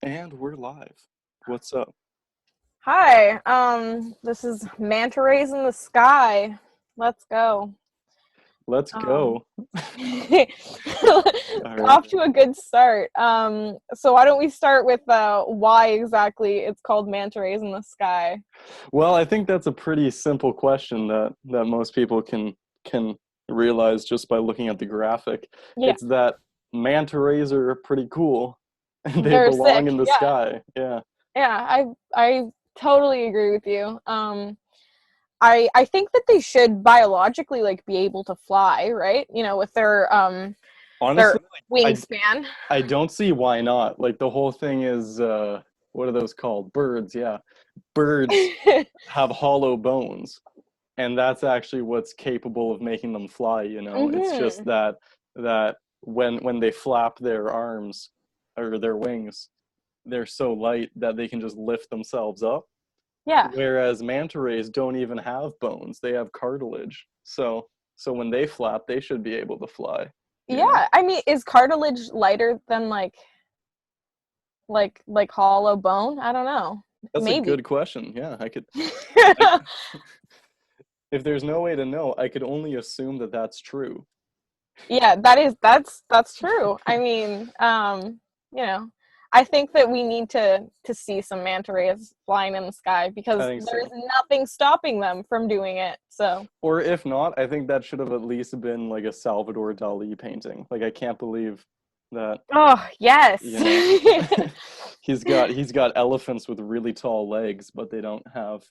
And we're live. What's up? Hi, this is Manta Rays in the sky. Let's go. Let's Um, go. All right. Off to a good start. So why don't we start with why exactly it's called Manta Rays in the sky? Well, I think that's a pretty simple question that most people can realize just by looking at the graphic. Yeah, It's that manta rays are pretty cool and they they're belong sick. in the Yeah, sky. Yeah. yeah, I totally agree with you. I think that they should biologically be able to fly, right? With their Honestly, I wingspan. I don't see why not. Like the whole thing is what are those called? Birds, yeah. Birds have hollow bones. And that's actually what's capable of making them fly, you know. It's just hmm that when they flap their arms or their wings, they're so light that they can just lift themselves up, Yeah. whereas manta rays don't even have bones, they have cartilage. So when they flap, they should be able to fly, you know. Yeah, I mean, is cartilage lighter than hollow bone? I don't know. That's a Maybe. good question. Yeah, I if there's no way to know, I could only assume that that's true. Yeah, that's true. I mean, you know, I think that we need to see some manta rays flying in the sky I because think there's so. nothing stopping them from doing it. So, Or if not, I think that should have at least been like a Salvador Dali painting. Like I can't believe that, oh, yes. you know, he's got elephants with really tall legs, but they don't have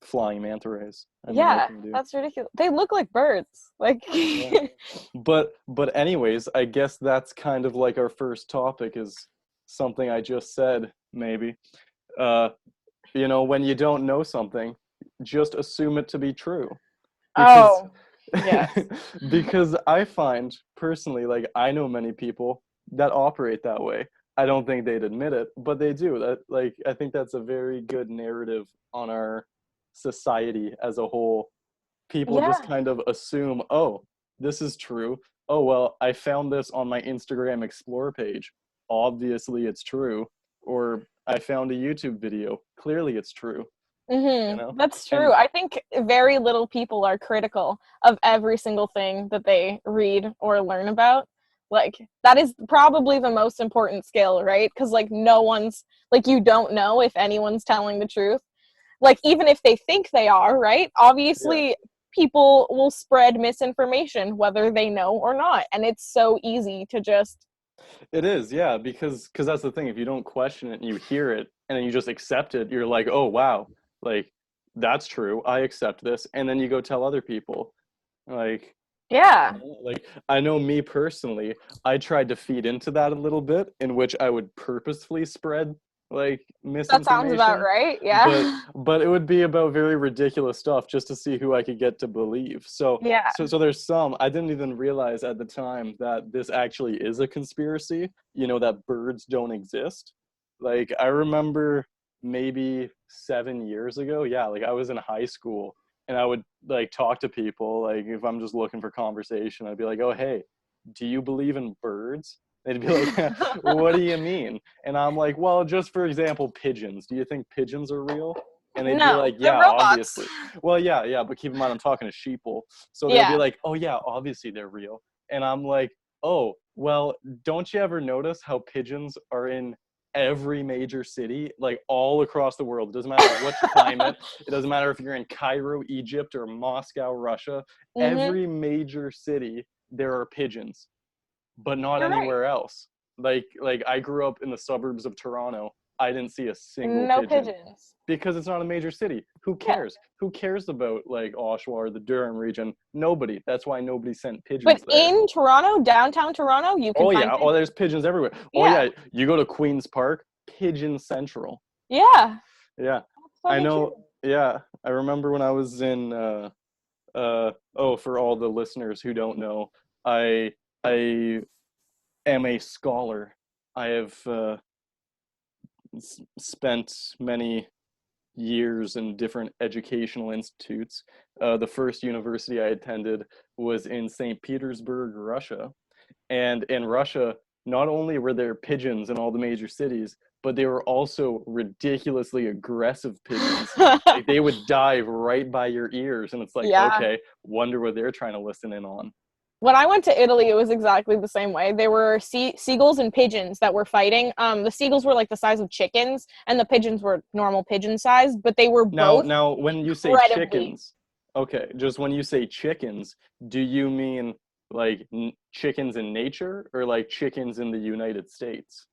flying manta rays. I mean, what Yeah, can you do? that's ridiculous. They look like birds. Like Yeah. But anyways, I guess that's kind of like our first topic is something I just said, maybe. Uh, when you don't know something, just assume it to be true. Because oh, yes. because I find personally, like I know many people that operate that way. I don't think they'd admit it, but they do. That like I think that's a very good narrative on our society as a whole. People just Yeah. kind of assume, oh, this is true. Oh well, I found this on my Instagram Explore page. Obviously it's true. Or I found a YouTube video. Clearly it's true, you know? That's And true. I think very little people are critical of every single thing that they read or learn about. Like, that is probably the most important skill, right? Because, no one's, you don't know if anyone's telling the truth. Like, even if they think they are, right? yeah. Obviously, people will spread misinformation, whether they know or not. And it's so easy to just, It is, yeah, because that's the thing. If you don't question it and you hear it and then you just accept it, you're like, oh wow, like that's true. I accept this, and then you go tell other people. Like, yeah, like I know me personally, I tried to feed into that a little bit, in which I would purposefully spread like that sounds about misinformation, right. but Yeah. but it would be about very ridiculous stuff just to see who I could get to believe. So Yeah. so so there's some I didn't even realize at the time that this actually is a conspiracy, that birds don't exist. Like I remember maybe 7 years ago, yeah, like I was in high school and I would like talk to people, like if I'm just looking for conversation, I'd be like, oh hey, do you believe in birds? They'd be like, what do you mean? And I'm like, well, just for example, pigeons. Do you think pigeons are real? And they'd be No, like, they're yeah, robots. obviously. Well, yeah, but keep in mind I'm talking to sheeple. So they'll be Yeah. like, oh yeah, obviously they're real. And I'm like, oh, well, don't you ever notice how pigeons are in every major city, like all across the world? It doesn't matter what climate, it doesn't matter if you're in Cairo, Egypt, or Moscow, Russia. hmm Every major city, there are pigeons, but not You're right. anywhere else. Like I grew up in the suburbs of Toronto. I didn't see a single No pigeon pigeons. because it's not a major city. Who Yeah. cares? Who cares about like Oshawa or the Durham region? Nobody. That's why nobody sent But pigeons there. in Toronto, downtown Toronto, you can Oh find yeah. Oh, pigeons. there's pigeons everywhere. Oh Yeah. yeah. You go to Queens Park, Pigeon Central. Yeah. Yeah, That's I fucking know. true. Yeah, I remember when I was in. Oh, for all the listeners who don't know, I am a scholar. I have spent many years in different educational institutes. The first university I attended was in St. Petersburg, Russia. And in Russia, not only were there pigeons in all the major cities, but they were also ridiculously aggressive pigeons. Like they would dive right by your ears, and it's like, Yeah. okay, wonder what they're trying to listen in on. When I went to Italy, it was exactly the same way. There were seagulls and pigeons that were fighting. The seagulls were like the size of chickens, and the pigeons were normal pigeon size, but they were Now, both now, when you say incredibly. chickens, okay, just when you say chickens, do you mean like chickens in nature or like chickens in the United States?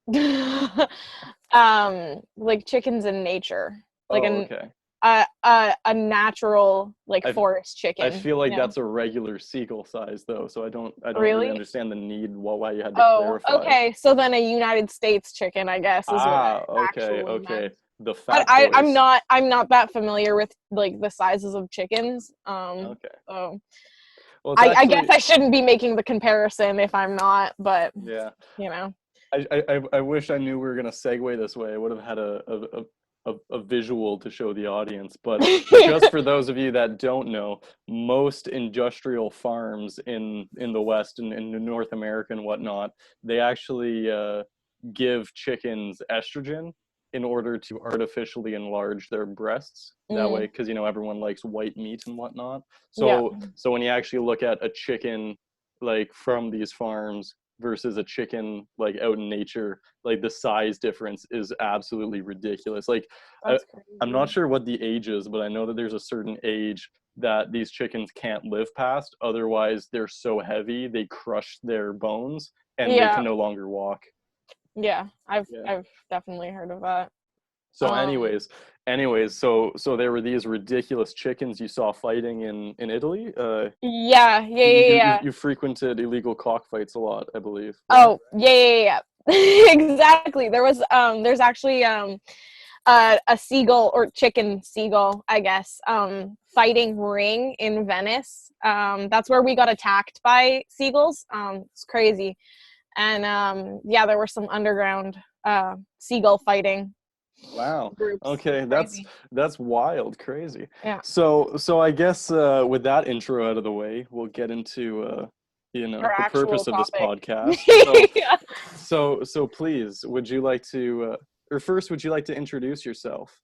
Like chickens in nature, like Oh, okay. a natural like I forest I chicken, feel you like know. that's a regular seagull size though, so I don't really Really? understand the need why you had to Oh, clarify. okay. So then a United States chicken, I guess, is what I Ah, okay, actually okay. meant. The I, fat I I'm boys. not I'm not that familiar with like the sizes of chickens. Okay. So Well, it's I guess actually, I shouldn't be making the comparison if I'm not, but yeah. you know. I wish I knew we were gonna segue this way. I would have had a visual to show the audience. But just for those of you that don't know, most industrial farms in the West and in North America and whatnot, they actually give chickens estrogen in order to artificially enlarge their breasts. That way, Mm, because everyone likes white meat and whatnot. yeah, So when you actually look at a chicken like from these farms versus a chicken like out in nature, like the size difference is absolutely ridiculous. Like I, that's I'm not crazy. sure what the age is, but I know that there's a certain age that these chickens can't live past, otherwise they're so heavy they crush their bones and they Yeah, can no longer walk. yeah. I've Yeah. I've definitely heard of that. So Um, anyways, so there were these ridiculous chickens you saw fighting in Italy. yeah, yeah, You yeah, you you yeah. you frequented illegal cockfights a lot, I believe, right? Oh, yeah, yeah, yeah. Exactly. There's actually a seagull or chicken seagull, I guess, fighting ring in Venice. That's where we got attacked by seagulls. It's crazy. And yeah, there were some underground seagull fighting Wow. groups. It's Okay, crazy. that's wild, crazy. Yeah. So I guess with that intro out of the way, we'll get into Our the actual purpose of this topic. podcast. So Yeah. so please, would you like to or first would you like to introduce yourself?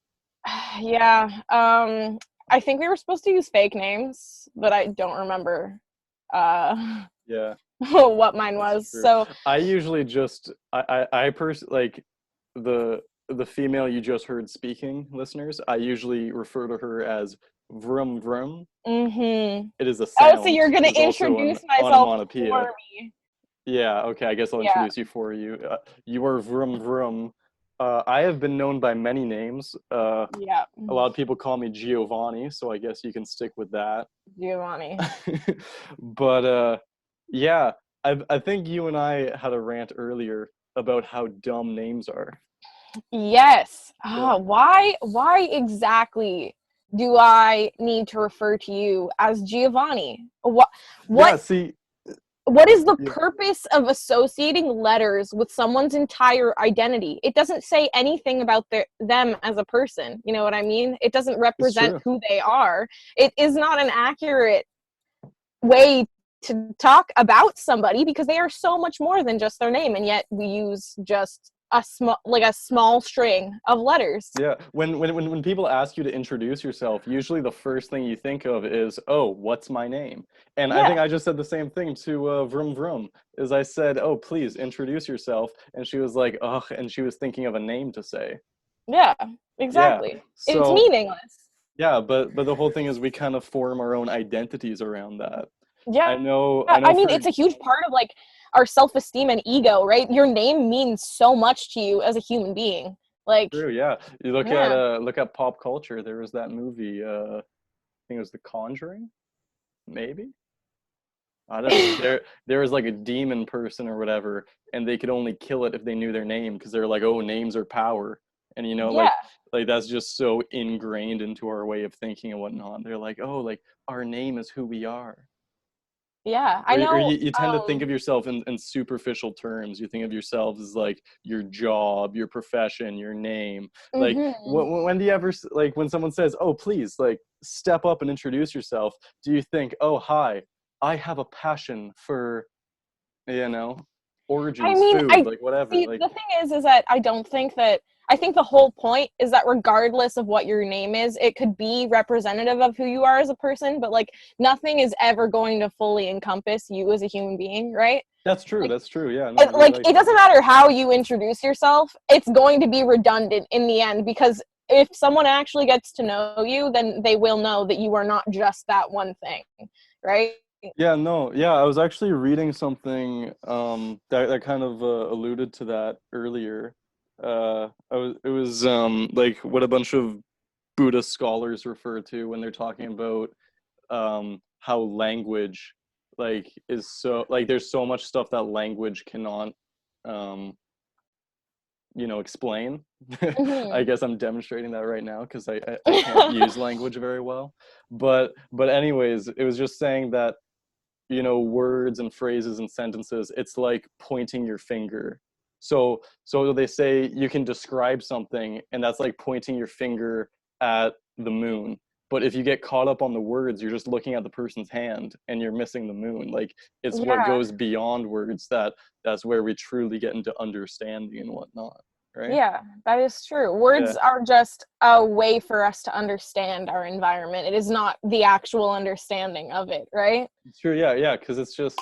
Yeah. I think we were supposed to use fake names, but I don't remember uh Yeah, what mine that's was. true. So I usually just like the female you just heard speaking, listeners. I usually refer to her as vroom vroom. mhm. It is a Oh, so you're sound. gonna It is also an introduce myself onomatopoeia. for me. Yeah, okay, I guess I'll Yeah. introduce you for you. You are vroom vroom. I have been known by many names. Yeah. A lot of people call me Giovanni, so I guess you can stick with that. Giovanni. But yeah, I think you and I had a rant earlier about how dumb names are. Yes. Yeah. Why exactly do I need to refer to you as Giovanni? Yeah, What see, what is the yeah, purpose of associating letters with someoe's entire identity? It doesn't say anything about them as a person. You know what I mean? It doesn't it's represent true. who they are. It is not an accurate way to talk about somebody because they are so much more than just their name, and yet we use just a small string of letters. Yeah, when people ask you to introduce yourself, usually the first thing you think of is, "Oh, what's my name?" And I Yeah, think I just said the same thing to Vroom Vroom. Is I said, "Oh, please introduce yourself," and she was like, "Ugh," and she was thinking of a name to say. yeah, Yeah, exactly. It's so meaningless. yeah, but the whole thing is we kind of form our own identities around that. Yeah, I know I mean, for it's a huge part of like our self-esteem and ego, right? Your name means so much to you as a human being. Like, true, yeah. You yeah, look at pop culture. There was that movie. I think it was The Conjuring, maybe. I don't know. There was like a demon person or whatever, and they could only kill it if they knew their name because they're like, oh, names are power, and yeah, like that's just so ingrained into our way of thinking and whatnot. They're like, oh, like our name is who we are. yeah. I Or know. you tend to think of yourself in superficial terms. You think of yourself as like your job, your profession, your name. Like Mhm. when do you ever like when someone says, "Oh, please, like step up and introduce yourself"? Do you think, "Oh, hi, I have a passion for," you know, I origins, mean, food, I like whatever. see Like the thing is that I think the whole point is that regardless of what your name is, it could be representative of who you are as a person, but like nothing is ever going to fully encompass you as a human being, right? that's true. Like That's true. Yeah, no, you're like right. it doesn't matter how you introduce yourself, it's going to be redundant in the end, because if someone actually gets to know you, then they will know that you are not just that one thing, right? Yeah, no, yeah, I was actually reading something that kind of alluded to that earlier. It was like what a bunch of Buddhist scholars refer to when they're talking about how language like is so like there's so much stuff that language cannot um explain. I Mm-hmm. guess I'm demonstrating that right now because I can't use language very well. But anyways, it was just saying that words and phrases and sentences, it's like pointing your finger. So they say you can describe something and that's like pointing your finger at the moon. But if you get caught up on the words, you're just looking at the person's hand and you're missing the moon. Like it's what Yeah. goes beyond words that's where we truly get into understanding and whatnot, right? Yeah, that is true. Yeah. Words are just a way for us to understand our environment. It is not the actual understanding of it, right? Sure, yeah, yeah, because it's just,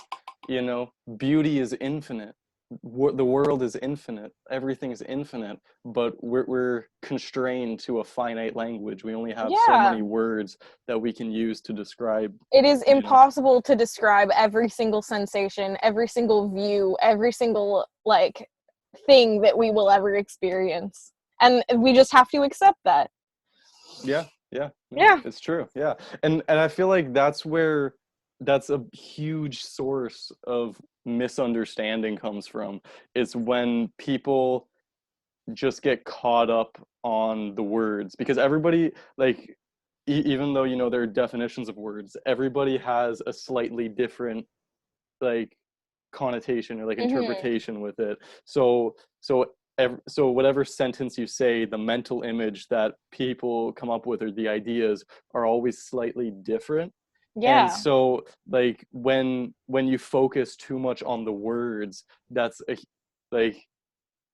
beauty is infinite. The world is infinite. Everything's infinite, but we're constrained to a finite language. We only have so Yeah. many words that we can use to describe, It is you know. impossible to describe every single sensation, every single view, every single like thing that we will ever experience. And we just have to accept that. Yeah, yeah, no, Yeah. it's true. Yeah. And I feel like that's a huge source of misunderstanding comes from. It's when people just get caught up on the words because everybody like even though there are definitions of words, everybody has a slightly different like connotation or like Mhm. interpretation with it. So whatever sentence you say, the mental image that people come up with or the ideas are always slightly different. And Yeah. so like when you focus too much on the words, that's like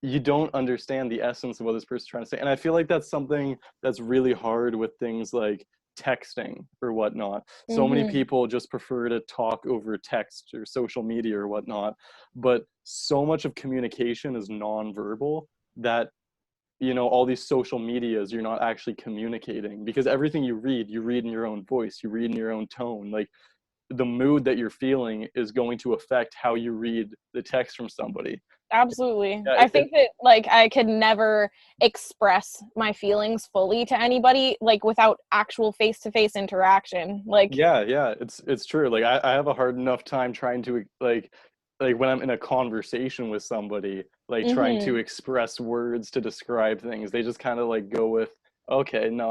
you don't understand the essence of what this person's trying to say. And I feel like that's something that's really hard with things like texting or whatnot. So many Mhm. people just prefer to talk over text or social media or whatnot. But so much of communication is nonverbal that all these social medias, you're not actually communicating because everything you read in your own voice, you read in your own tone. Like the mood that you're feeling is going to affect how you read the text from somebody. Absolutely. Yeah, I think that like I could never express my feelings fully to anybody like without actual face-to-face interaction. Like yeah, yeah, it's true. Like I have a hard enough time trying to like when I'm in a conversation with somebody, like trying to mhm. express words to describe things. They just kind of like go with, okay, no,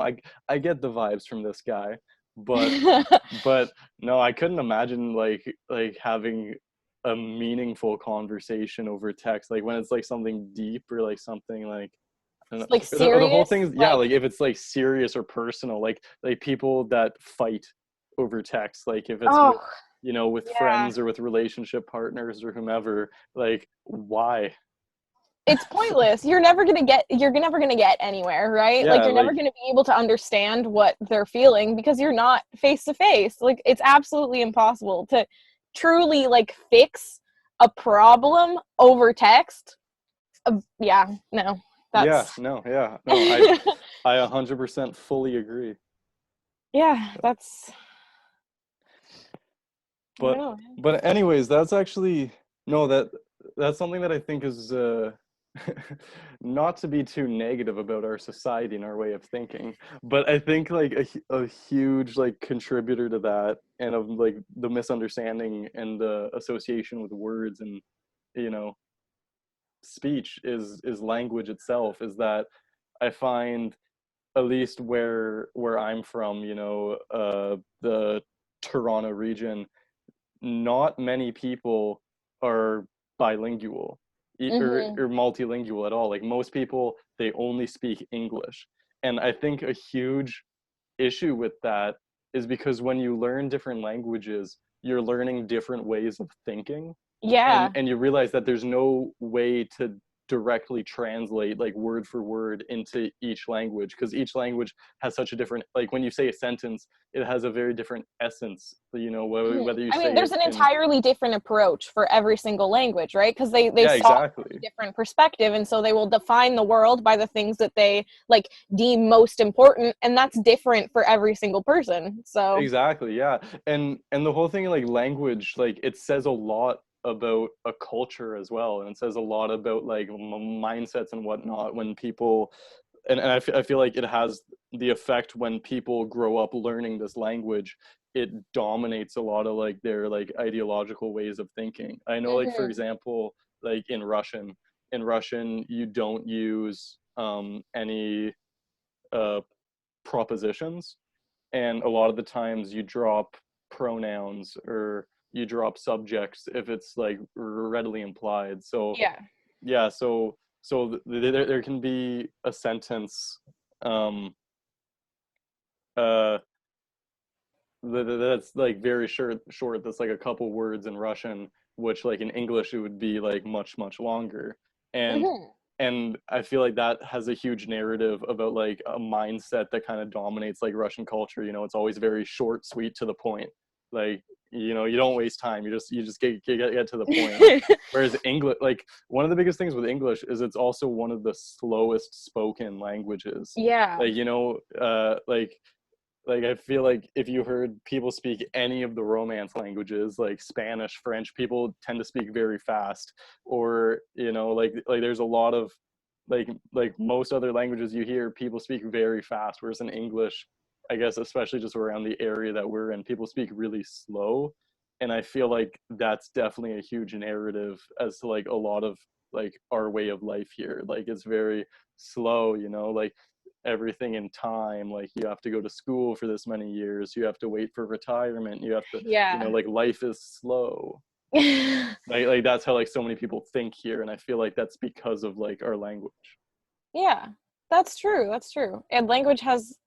I get the vibes from this guy, but but no, I couldn't imagine like having a meaningful conversation over text, like when it's like something deep or like something like I don't Like know. Or the whole serious, thing is, yeah, like like if it's like serious or personal, like people that fight over text, like if it's oh, with with yeah. friends or with relationship partners or whomever, like why? It's pointless. You're never going to get anywhere, right? Like Yeah, you're never like going to be able to understand what they're feeling because you're not face to face. Like it's absolutely impossible to truly like fix a problem over text. Yeah, no. yeah, That's no, yeah, no, I 100% fully agree. yeah, that's I don't But know. but anyways, that's actually no that's something that I think is not to be too negative about our society and our way of thinking, but I think like a huge like contributor to that and of like the misunderstanding and the association with words and you know speech is language itself. Is that I find at least where I'm from, the Toronto region, not many people are bilingual Mhm. or multilingual at all. Like most people, they only speak English. And I think a huge issue with that is because when you learn different languages, you're learning different ways of thinking. Yeah. And you realize that there's no way to directly translate like word for word into each language, because each language has such a different, like when you say a sentence, it has a very different essence, you know, Mhm. whether you I mean, say there's it an in, entirely different approach for every single language, right? Because they yeah, saw it from a exactly. different perspective, and so they will define the world by the things that they like deem most important, and that's different for every single person. So, Exactly, yeah. And the whole thing, like language, like it says a lot about a culture as well, and it says a lot about like mindsets and whatnot when people, and I feel like it has the effect when people grow up learning this language, it dominates a lot of like their like ideological ways of thinking. I know, like for mhm. example, like in Russian you don't use any uh propositions, and a lot of the times you drop pronouns or you drop subjects if it's like readily implied. So Yeah. yeah, there can be a sentence um uh that's like very short, that's like a couple words in Russian, which like in English it would be like much longer. and Mhm. and I feel like that has a huge narrative about like a mindset that kind of dominates like Russian culture. You know, it's always very short, sweet, to the point. Like, you know, you don't waste time. You just get to the point. Whereas English, like one of the biggest things with English is it's also one of the slowest spoken languages. Yeah. Like, you know, like I feel like if you heard people speak any of the Romance languages, like Spanish, French, people tend to speak very fast. Or, you know, like there's a lot of like most other languages you hear people speak very fast, whereas in English, I guess especially just around the area that we're in, people speak really slow. And I feel like that's definitely a huge narrative as to like a lot of like our way of life here. Like it's very slow, you know, like everything in time, like you have to go to school for this many years, you have to wait for retirement, you have to, you know, Yeah. like life is slow. Like that's how like so many people think here, and I feel like that's because of like our language. Yeah. That's true. That's true. And language has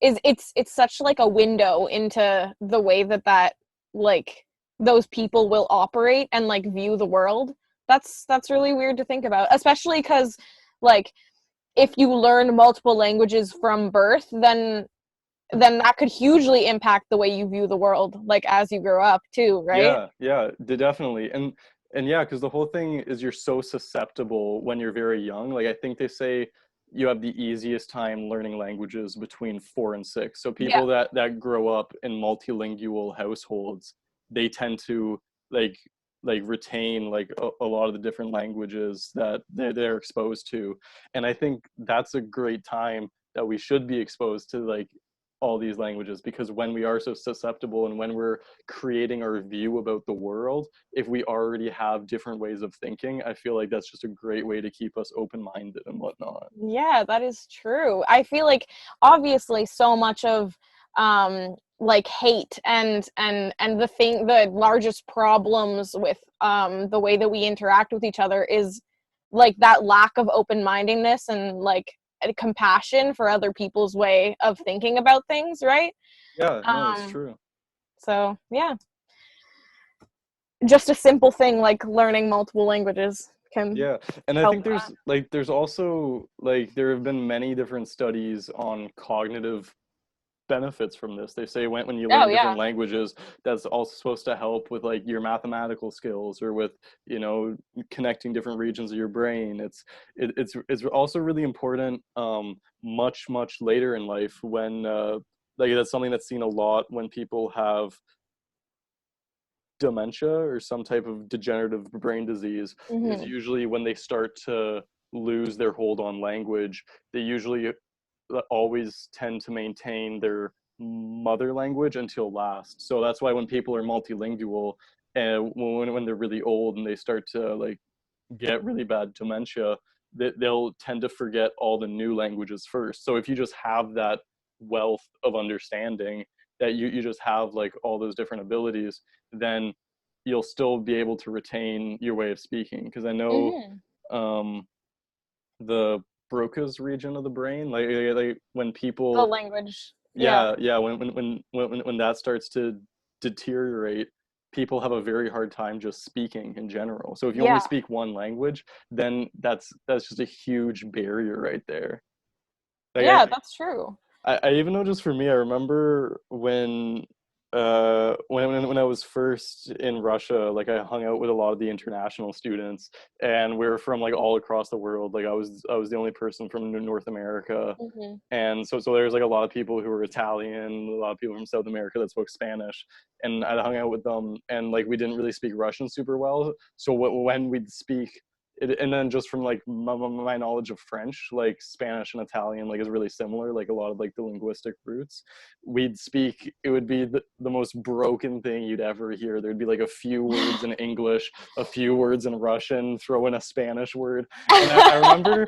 is it's such like a window into the way that like those people will operate and like view the world. That's really weird to think about, especially cuz like if you learn multiple languages from birth, then that could hugely impact the way you view the world like as you grow up too, right? Yeah, definitely. And yeah, because the whole thing is you're so susceptible when you're very young. Like I think they say you have the easiest time learning languages between 4 and 6. So Yeah. people that grow up in multilingual households, they tend to like retain like a lot of the different languages that they're exposed to. And I think that's a great time that we should be exposed to like all these languages, because when we are so susceptible and when we're creating our view about the world, if we already have different ways of thinking, I feel like that's just a great way to keep us open-minded and whatnot. Yeah, that is true. I feel like obviously so much of like hate and the largest problems with the way that we interact with each other is like that lack of open-mindedness and like compassion for other people's way of thinking about things, right? Yeah, no, it's Um true. so yeah, just a simple thing like learning multiple languages can Yeah, and I help think that. there's also like there have been many different studies on cognitive benefits from this. They say when you Oh learn different yeah. languages, that's also supposed to help with like your mathematical skills or with, you know, connecting different regions of your brain. It's also really important much later in life when like that's something that's seen a lot when people have dementia or some type of degenerative brain disease, is Mhm. usually when they start to lose their hold on language. They usually always tend to maintain their mother language until last. So that's why when people are multilingual and when they're really old and they start to like get really bad dementia, they'll tend to forget all the new languages first. So if you just have that wealth of understanding, that you just have like all those different abilities, then you'll still be able to retain your way of speaking. Because I know Mhm. um, the Broca's region of the brain, like when The people, language. Yeah. yeah, when that starts to deteriorate, people have a very hard time just speaking in general. So if you only Yeah. speak one language, then that's just a huge barrier right there. Yeah, Like that's true. I even know, just for me, I remember when I was first in Russia, like I hung out with a lot of the international students, and we were from like all across the world. Like I was the only person from North America, Hmm. and so there's like a lot of people who were Italian, a lot of people from South America that spoke Spanish, and I hung out with them, and like we didn't really speak Russian super well. So when we'd speak it, and then just from like my knowledge of French, like Spanish and Italian, like is really similar, like a lot of like the linguistic roots. We'd speak, it would be the most broken thing you'd ever hear. There'd be like a few words in English, a few words in Russian, throw in a Spanish word. And I remember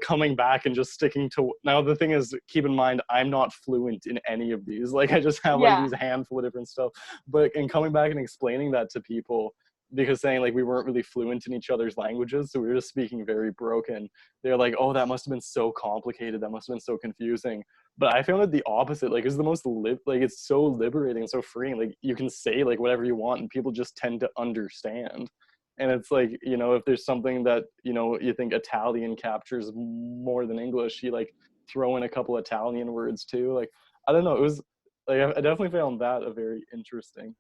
coming back and just sticking to, now the thing is, keep in mind, I'm not fluent in any of these. Like I just have like Yeah. these handful of different stuff. But in coming back and explaining that to people, because saying like we weren't really fluent in each other's languages, so we were just speaking very broken. They're like, oh, that must have been so complicated, that must have been so confusing. But I found it the opposite. Like it's the most like it's so liberating, so freeing. Like you can say like whatever you want and people just tend to understand. And it's like, if there's something that you think Italian captures more than English, you like throw in a couple Italian words too. Like I don't know, it was like I definitely found that a very interesting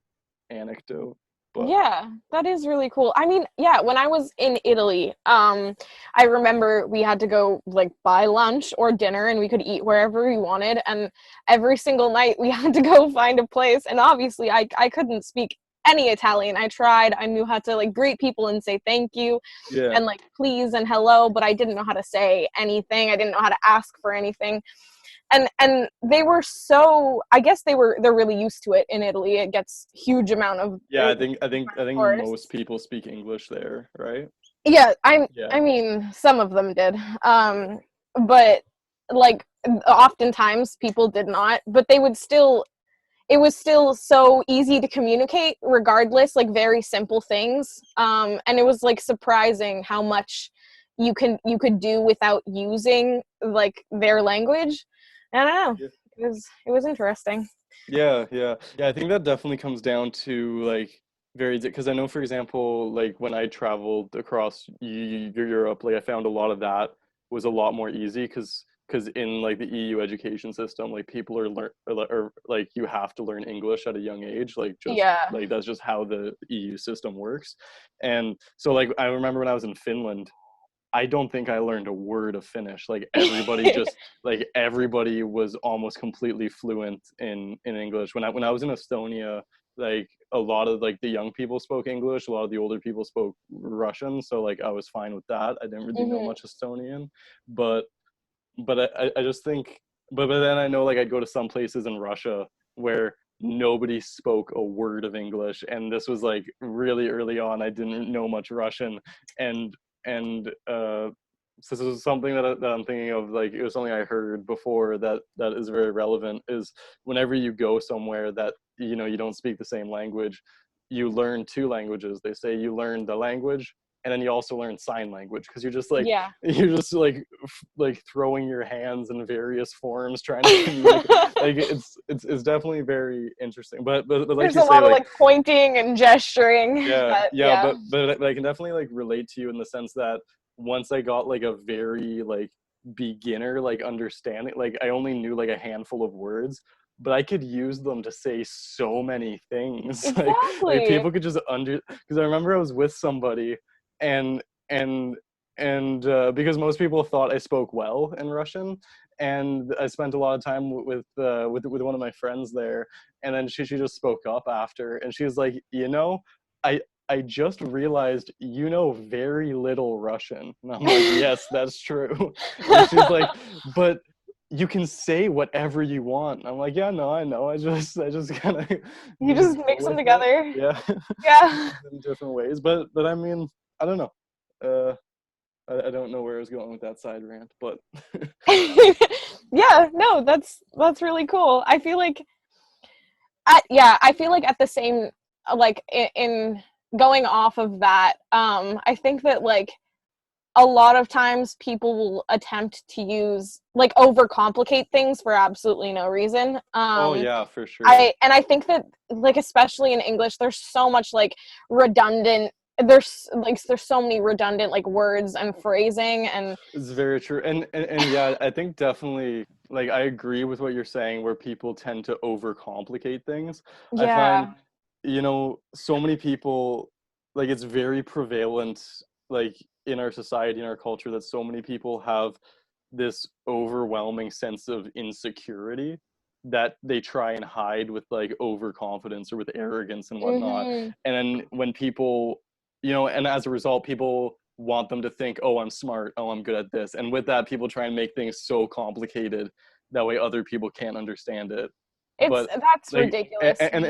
anecdote. But Yeah, that is really cool. I mean, yeah, when I was in Italy, I remember we had to go like buy lunch or dinner and we could eat wherever we wanted. And every single night we had to go find a place. And obviously I couldn't speak any Italian. I tried. I knew how to like greet people and say thank you yeah, and like please and hello, but I didn't know how to say anything. I didn't know how to ask for anything. And they were so, I guess they're really used to it in Italy. It gets huge amount of yeah. I think most tourists. people speak English there, right? Yeah, Yeah, I mean some of them did. But like oftentimes people did not, but they would still, it was still so easy to communicate regardless, like very simple things. And it was like surprising how much you could do without using like their language. I don't know. yeah, It was interesting. yeah. I think that definitely comes down to like very, because I know, for example, like when I traveled across Europe, like I found a lot of that was a lot more easy because in like the EU education system, like people or like you have to learn English at a young age, like just Yeah. like that's just how the EU system works. And so like I remember when I was in Finland, I don't think I learned a word of Finnish. Like everybody was almost completely fluent in English. When I was in Estonia, like a lot of like the young people spoke English, a lot of the older people spoke Russian. So like I was fine with that. I didn't really know Hmm. much Estonian, but I just think, but then I know like I'd go to some places in Russia where nobody spoke a word of English, and this was like really early on. I didn't know much Russian, and so this is something that I'm thinking of. Like it was something I heard before that is very relevant. Is whenever you go somewhere that you don't speak the same language, you learn two languages. They say you learn the language and then you also learn sign language because you're just like Yeah. you're just like throwing your hands in various forms trying to communicate. Like it's definitely very interesting, but like There's you a say, lot of like like pointing and gesturing. yeah, But yeah, yeah. but I can definitely like relate to you in the sense that once I got like a very like beginner like understanding, like I only knew like a handful of words, but I could use them to say so many things. Like Exactly. people could just because I remember I was with somebody and and because most people thought I spoke well in Russian, and I spent a lot of time with one of my friends there, and then she just spoke up after, and she was like, I I just realized you know very little Russian. And I'm like, yes, that's true. And she's like, but you can say whatever you want. And I'm like, yeah, no, I know. I just kind of You just just go mix them with it. together. Yeah, Yeah. in different ways. But I mean, I don't know. Uh, I don't know where I was going with that side rant, but Yeah, no, that's really cool. I feel like I feel like at the same, like in going off of that, I think that like a lot of times people will attempt to use, like, overcomplicate things for absolutely no reason. Oh yeah, for sure. I think that, like, especially in English, there's so much, like, redundant, there's so many redundant, like, words and phrasing, and It's very true. And yeah, I think definitely like I agree with what you're saying where people tend to overcomplicate things. I find, yeah. so many people, like it's very prevalent like in our society, in our culture, that so many people have this overwhelming sense of insecurity that they try and hide with like overconfidence or with arrogance and whatnot. Mhm. And then when people, and as a result, people want them to think, oh, I'm smart, oh, I'm good at this. And with that, people try and make things so complicated that way other people can't understand it. But That's like, ridiculous to and me.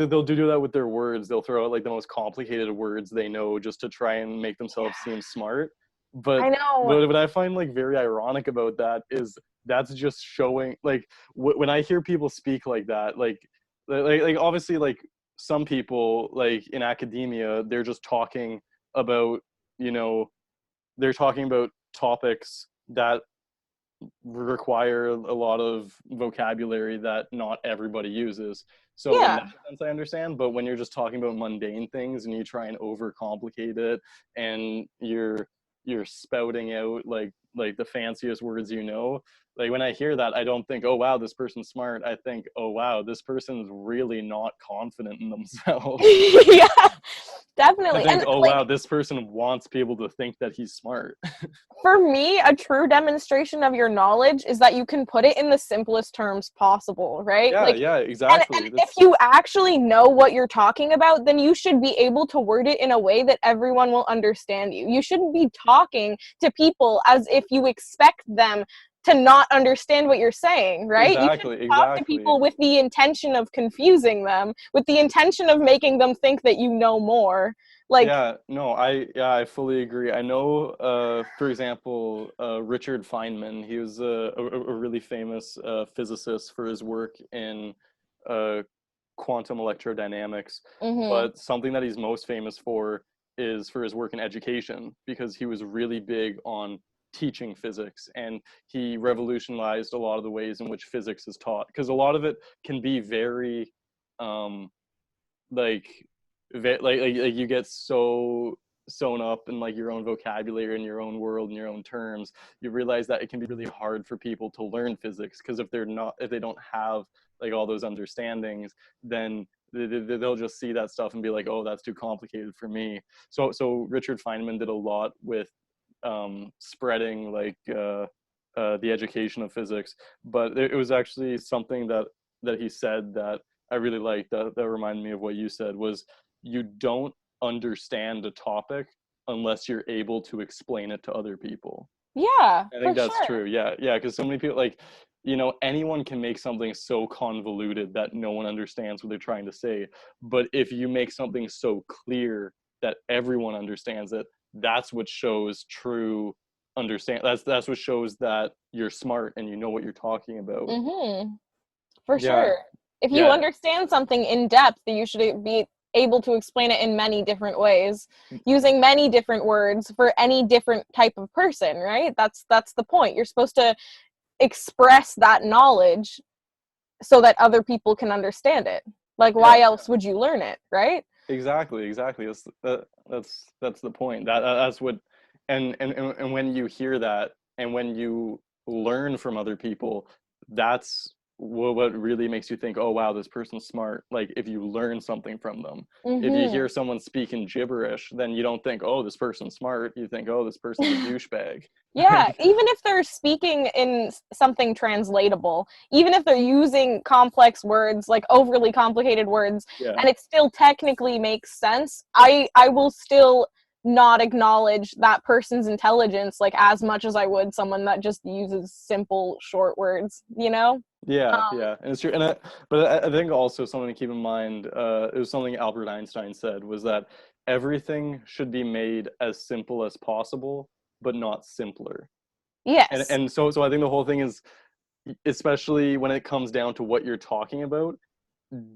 they'll do that with their words. They'll throw out like the most complicated words they know just to try and make themselves Yeah, seem smart. But I know. what I find like very ironic about that is that's just showing like when I hear people speak like that, like obviously like some people like in academia, they're just talking about, you know they're talking about topics that require a lot of vocabulary that not everybody uses. So in that Yeah. sense, I understand. But when you're just talking about mundane things and you try and overcomplicate it, and you're spouting out like the fanciest words, like when I hear that, I don't think, oh wow, this person's smart. I think, oh wow, this person's really not confident in themselves. Yeah, I definitely. think, And, oh like, wow, this person wants people to think that he's smart. for me, a true demonstration of your knowledge is that you can put it in the simplest terms possible, right? Yeah, Like, yeah, and exactly. if That's you actually know what you're talking about, then you should be able to word it in a way that everyone will understand you. You shouldn't be talking to people as if you expect them to not understand what you're saying, right? You should exactly, talk to exactly. people with the intention of confusing them, with the intention of making them think that you know more. Like, Yeah, no, I fully agree. I know, for example, Richard Feynman. He was a really famous physicist for his work in uh, quantum electrodynamics. mhm. But something that he's most famous for is for his work in education, because he was really big on teaching physics, and he revolutionized a lot of the ways in which physics is taught. Because a lot of it can be very um, like like you get so sewn up in like your own vocabulary and your own world and your own terms. You realize that it can be really hard for people to learn physics, because if they don't have like all those understandings, then they'll just see that stuff and be like, oh, that's too complicated for me. So Richard Feynman did a lot with spreading the education of physics. But it was actually something that he said that I really liked, that reminded me of what you said, was you don't understand a topic unless you're able to explain it to other people. Yeah, I for think that's sure. true. Yeah, yeah, because so many people, like, anyone can make something so convoluted that no one understands what they're trying to say. But if you make something so clear that everyone understands it, that's what shows true understand. That's what shows that you're smart and you know what you're talking about. Mhm. For Yeah, sure. If you yeah, understand something in depth, you should be able to explain it in many different ways, using many different words for any different type of person, right? That's the point. You're supposed to express that knowledge so that other people can understand it. Like, yeah. why else would you learn it, right? Exactly, exactly. That's the point. That's what, and when you hear that, and when you learn from other people, that's what really makes you think, oh wow, this person's smart. Like if you learn something from them. If you Mhm. hear someone speaking gibberish, then you don't think, oh, this person's smart. You think, oh, this person's a douchebag. Yeah, even if they're speaking in something translatable, even if they're using complex words, like overly complicated words, Yeah. and it still technically makes sense, I will still not acknowledge that person's intelligence like as much as I would someone that just uses simple short words, you know? Yeah, Um, yeah, and it's true. But I think also something to keep in mind. It was something Albert Einstein said, was that everything should be made as simple as possible, but not simpler. And yes. and so I think the whole thing is, especially when it comes down to what you're talking about,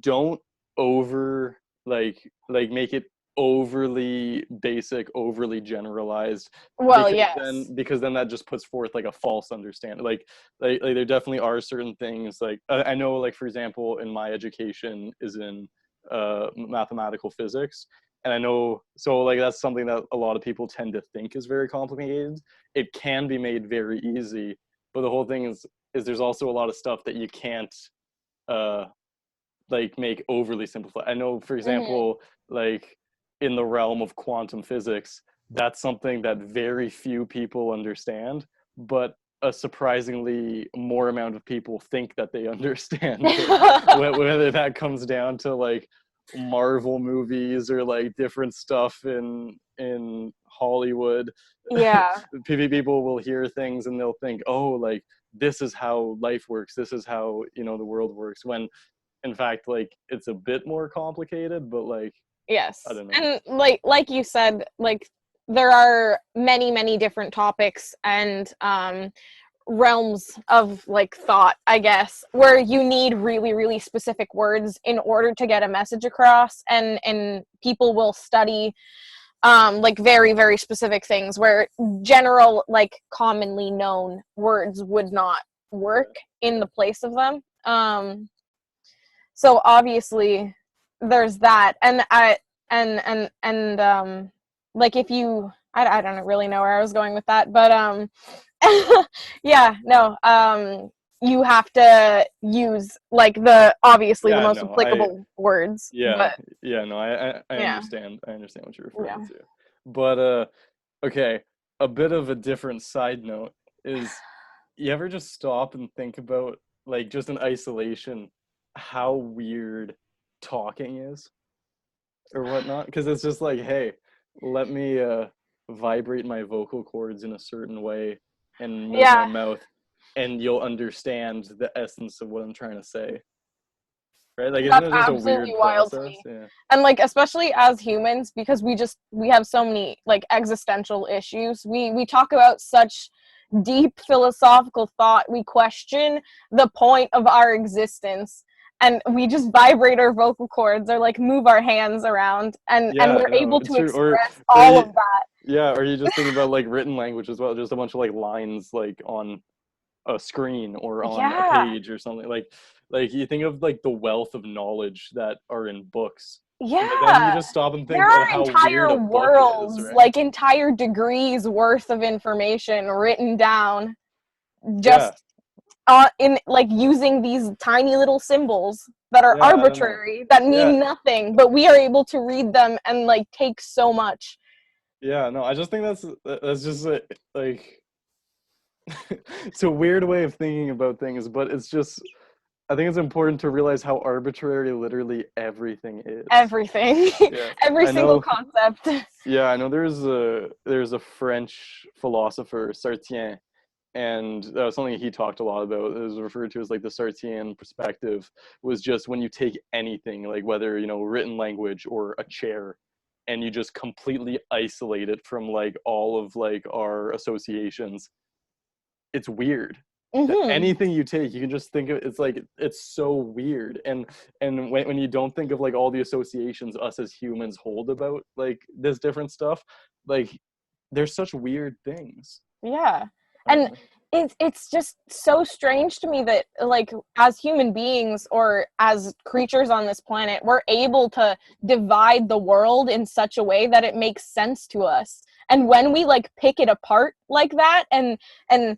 don't over like make it overly basic, overly generalized, Well, yes. because then that just puts forth like a false understanding. Like there definitely are certain things, like I know, like for example, in my education is in mathematical physics, and I know, so like that's something that a lot of people tend to think is very complicated. It can be made very easy, but the whole thing is there's also a lot of stuff that you can't uh like make overly simplified. I know, for Hmm. example, like in the realm of quantum physics, that's something that very few people understand, but a surprisingly more amount of people think that they understand it. Whether that comes down to like Marvel movies or like different stuff in Hollywood, Yeah. people will hear things and they'll think, oh, like this is how life works. This is how, the world works. When in fact, like it's a bit more complicated, but like I Yes. don't know. And like you said, like there are many, many different topics and realms of like thought, I guess, where you need really, really specific words in order to get a message across, and people will study like very, very specific things where general, like commonly known words would not work in the place of them. So obviously there's that, and like if you, I don't really know where I was going with that, but yeah, no, you have to use like the obviously the Yeah, most no, I applicable words, yeah, but yeah, no, I yeah, understand. I understand what you're yeah. referring to. But okay, a bit of a different side note is, you ever just stop and think about, like, just in isolation, how weird talking is or whatnot? Because it's just like, hey, let me vibrate my vocal cords in a certain way and move my Yeah, mouth, and you'll understand the essence of what I'm trying to say. Right? Like, isn't that's it just a absolutely weird wild to process? me. Yeah. And like especially as humans, because we have so many like existential issues. We talk about such deep philosophical thought. We question the point of our existence, and we just vibrate our vocal cords or like move our hands around, and Yeah, we're no, able it's to true. express Or all you, of that. yeah, or you just think about like written language as well, just a bunch of like lines like on a screen or on a Yeah, page or something. Like you think of like the wealth of knowledge that are in books. But then you yeah. just stop and There think of are how weird entire a book is, worlds, right? like entire degrees worth of information written down Yeah. just in like using these tiny little symbols that are Yeah, I don't know. arbitrary, that Yeah. mean nothing, but we are able to read them and like take so much. Yeah, no, I just think that's just like it's a weird way of thinking about things, but it's just, I think it's important to realize how arbitrary literally everything is. Everything. Yeah. Every I single know. concept. Yeah, I know there's a French philosopher, Sartien, and that was something he talked a lot about. It was referred to as like the Sartrean perspective, was just when you take anything, like whether, written language or a chair, and you just completely isolate it from like all of like our associations, it's weird. That Hmm. anything you take, you can just think of, it's like it's so weird. And when you don't think of like all the associations us as humans hold about like this different stuff, like there's such weird things. Yeah. I don't And know. it's just so strange to me that like as human beings or as creatures on this planet, we're able to divide the world in such a way that it makes sense to us. And when we like pick it apart like that and and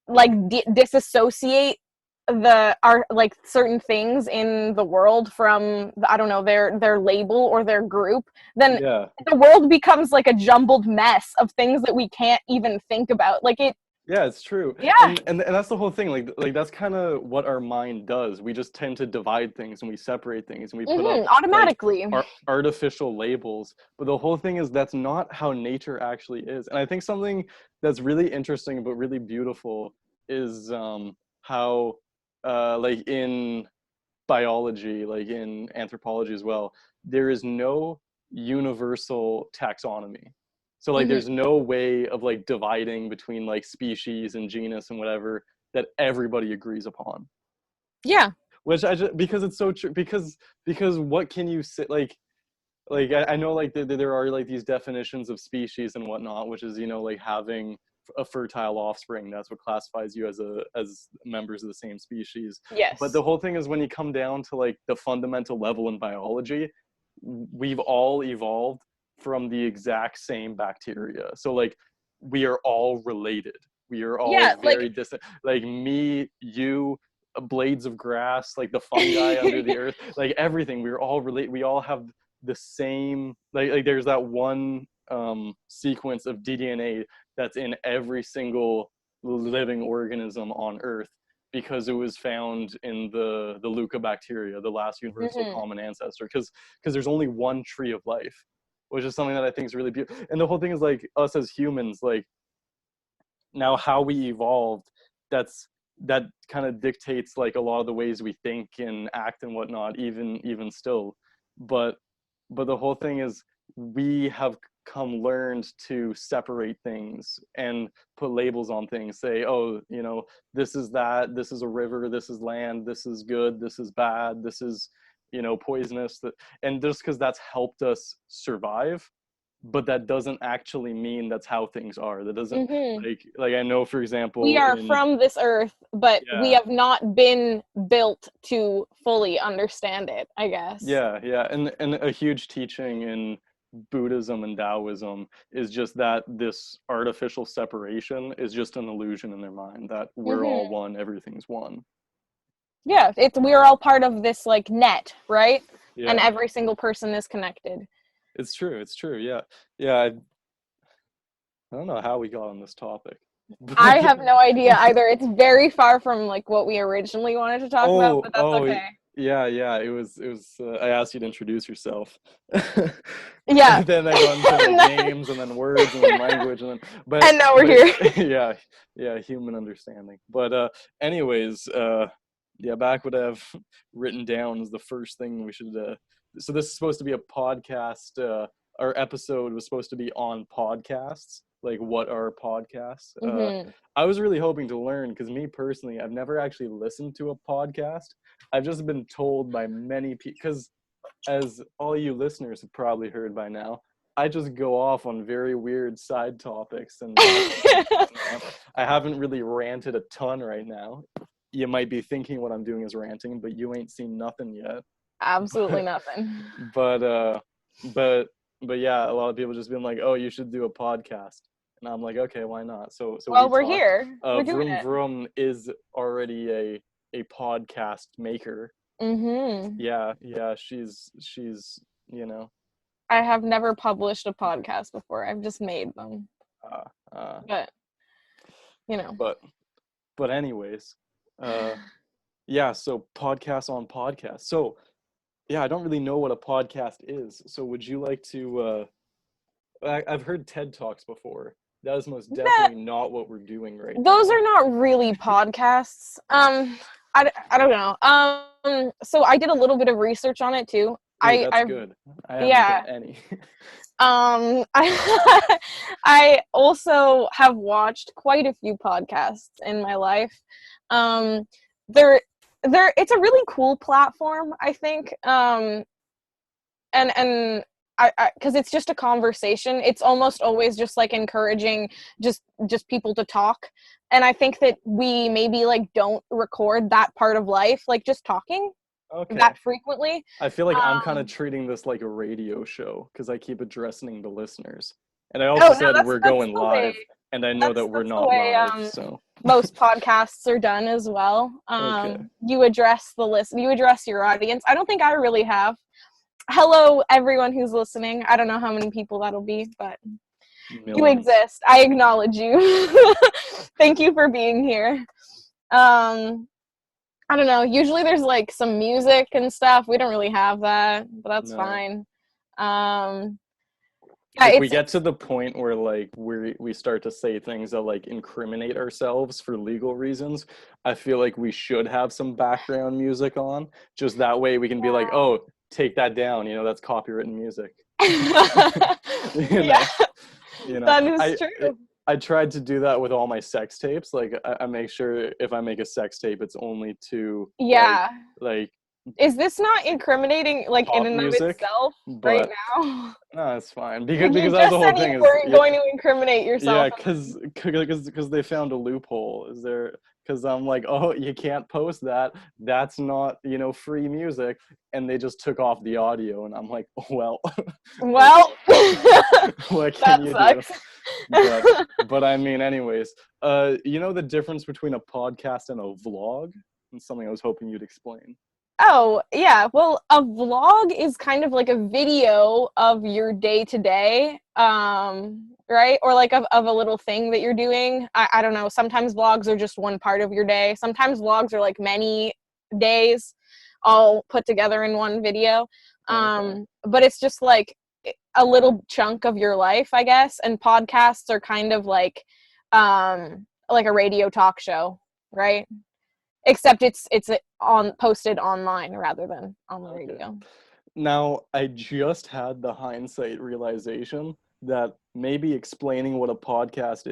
like disassociate the are like certain things in the world from I don't know their label or their group, then Yeah. the world becomes like a jumbled mess of things that we can't even think about. Like it, Yeah, it's true. yeah, And that's the whole thing. Like that's kind of what our mind does. We just tend to divide things and we separate things and we put up like automatically. artificial labels. But the whole thing is that's not how nature actually is. And I think something that's really interesting but really beautiful is how like in biology, like in anthropology as well, there is no universal taxonomy. So like Hmm. there's no way of like dividing between like species and genus and whatever that everybody agrees upon. Yeah. Which I just, because it's so true, because what can you say, like I know like there are like these definitions of species and whatnot, which is, you know, like having a fertile offspring. That's what classifies you as members of the same species. But Yes. the whole thing is when you come down to like the fundamental level in biology, we've all evolved from the exact same bacteria. So like we are all related. We are Yeah, all like very distant. Like me, you, blades of grass, like the fungi under the earth, like everything. We're all related. We all have the same. Like there's that one sequence of ddna that's in every single living organism on earth, because it was found in the leucobacteria, the last universal mhm. common ancestor, because there's only one tree of life, which is something that I think is really beautiful. And the whole thing is like us as humans, like now how we evolved, that kind of dictates like a lot of the ways we think and act and whatnot, even still. But the whole thing is we have come learned to separate things and put labels on things, say, oh, you know, this is that, this is a river, this is land, this is good, this is bad, this is, you know, poisonous. And just because that's helped us survive, but that doesn't actually mean that's how things are. That doesn't, Mhm. like I know, for We example, are in, from this earth, but we yeah, have not been built to fully understand it, I guess. yeah, and a huge teaching in Buddhism and Taoism is just that this artificial separation is just an illusion in their mind, that we're all Mhm. one, everything's one. Yeah, it's we're all part of this like net, right? And Yeah, every single person is connected. it's true, yeah. Yeah, I don't know how we got on this topic, I but have no idea either. It's very far from like what we originally wanted to talk about, but that's oh, okay. yeah, it was I asked you to introduce yourself. Yeah. And then I got into like names and then words and then language and then, And now we're but here. yeah, yeah, human understanding. But anyways, yeah, back what I've written down is the first thing we should so this is supposed to be a podcast. Our episode was supposed to be on podcasts, like what are podcasts. Mhm. I was really hoping to learn, because me personally, I've never actually listened to a podcast. I've just been told by many people, because as all you listeners have probably heard by now, I just go off on very weird side topics and whatnot. I haven't really ranted a ton right now. You might be thinking what I'm doing is ranting, but you ain't seen nothing yet. Absolutely But nothing. but uh but but yeah, a lot of people just been like, oh, you should do a podcast. And I'm like, okay, why not? So Well, we we're talked. here. We're doing Vroom it. Vroom is already a podcast maker. Mhm. Yeah, she's you know, I have never published a podcast before. I've just made them. uh, uh, But, you know. but anyways, uh, yeah. So podcasts on podcasts. So yeah, I don't really know what a podcast is. So would you like to? I've heard TED Talks before. That is most That definitely not what we're doing right those now. are not really podcasts. I don't know. So I did a little bit of research on it too. Ooh, that's I've good. I haven't done yeah. any. I I also have watched quite a few podcasts in my life. Um, they're it's a really cool platform, I think. And I because it's just a conversation. It's almost always just like encouraging just people to talk. And I think that we maybe like don't record that part of life, like just talking Okay. that frequently. I feel like I'm kind of Um, treating this like a radio show, because I keep addressing the listeners. And I also oh no, said we're that's going the way live, and I know that we're that's the not way live, so most podcasts are done as well. okay. You address you address your audience. I don't think I really have. Hello, everyone who's listening. I don't know how many people that'll be, but you Millions. exist. I acknowledge you. Thank you for being here. Um, I don't know. Usually there's like some music and stuff. We don't really have that, but that's No. fine. Um, yeah, If we get to the point where like we start to say things that like incriminate ourselves for legal reasons, I feel like we should have some background music on. Just that way we can be like, oh, take that down. You know, that's copywritten music. you yeah, know, you know. that is true. I tried to do that with all my sex tapes. Like I make sure if I make a sex tape, it's only to Yeah. like Is this not incriminating, like, in pop and of music, itself right but now? no, it's fine Like, you because that's the just whole said you thing is weren't going to incriminate yourself. yeah, because they found a loophole. Is there? Because I'm like, oh, you can't post that. That's not free music, and they just took off the audio, and I'm like, well, Well, what can that you do? sucks. But I mean, anyways, the difference between a podcast and a vlog? It's something I was hoping you'd explain. Oh, yeah. Well, a vlog is kind of like a video of your day to day, right? Or like of a little thing that you're doing. I don't know. Sometimes vlogs are just one part of your day. Sometimes vlogs are like many days all put together in one video. Okay. But it's just a little chunk of your life, I guess. And podcasts are kind of like a radio talk show, right? Except it's on posted online rather than on the Okay. radio. Now, I just had the hindsight realization that maybe explaining what a podcast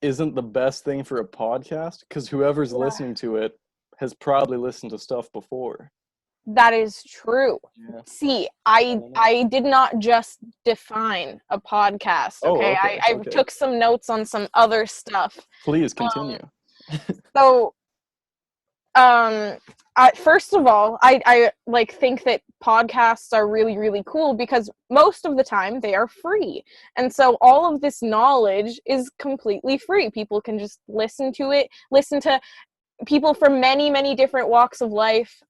isn't the best thing for a podcast because whoever's Yeah. listening to it has probably listened to stuff before. That is true. Yeah. See, I I don't know. I did not just define a podcast, Oh, okay? okay, I okay. took some notes on some other stuff. Please Um, continue. so um first of all, I like think that podcasts are really, really cool because most of the time they are free, and so all of this knowledge is completely free. People can just listen to it, listen to people from many, many different walks of life.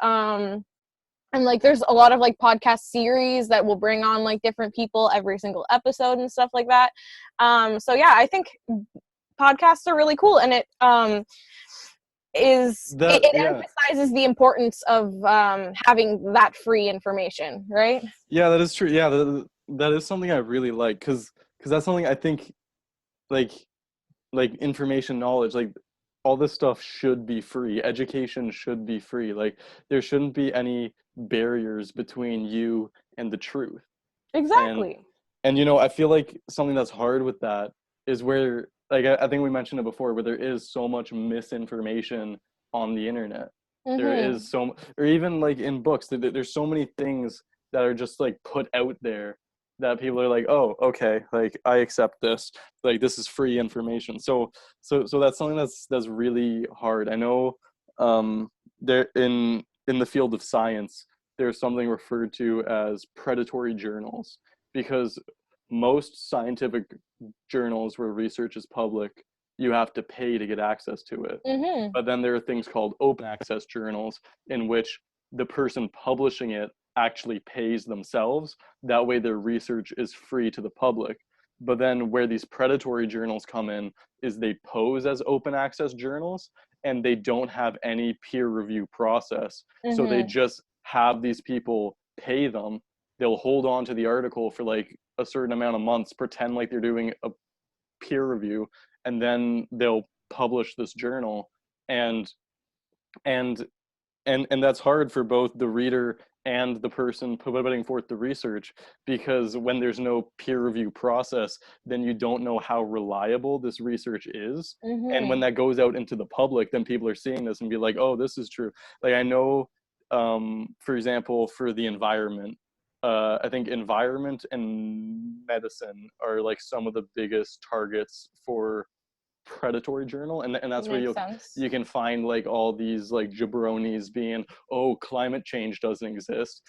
And like there's a lot of like podcast series that will bring on like different people every single episode and stuff like that. So yeah, I think podcasts are really cool, and it Yeah. emphasizes the importance of having that free information, right? Yeah, that is true. Yeah, that is something I really like because that's something I think like information knowledge all this stuff should be free. Education should be free. Like there shouldn't be any barriers between you and the truth. And Exactly. I feel like something that's hard with that is where like I think we mentioned it before where there is so much misinformation on the internet. There Mm-hmm. is or even like in books there's so many things that are just like put out there that people are like, oh, okay, like I accept this, like this is free information. So that's something that's really hard. I know there in the field of science there's something referred to as predatory journals because most scientific journals where research is public, you have to pay to get access to it. Mm-hmm. But then there are things called open access journals in which the person publishing it actually pays themselves. That way their research is free to the public. But then where these predatory journals come in is they pose as open access journals and they don't have any peer review process. So they Mm-hmm. just have these people pay them. They'll hold on to the article for like a certain amount of months, pretend like they're doing a peer review, and then they'll publish this journal. And and and that's hard for both the reader and the person putting forth the research because when there's no peer review process then you don't know how reliable this research is. And when Mm-hmm. that goes out into the public then people are seeing this and be like, oh, this is true. Like I know for example for the environment, I think environment and medicine are like some of the biggest targets for predatory journal. And that's where Makes sense. you can find like all these like jabronis being, oh, climate change doesn't exist.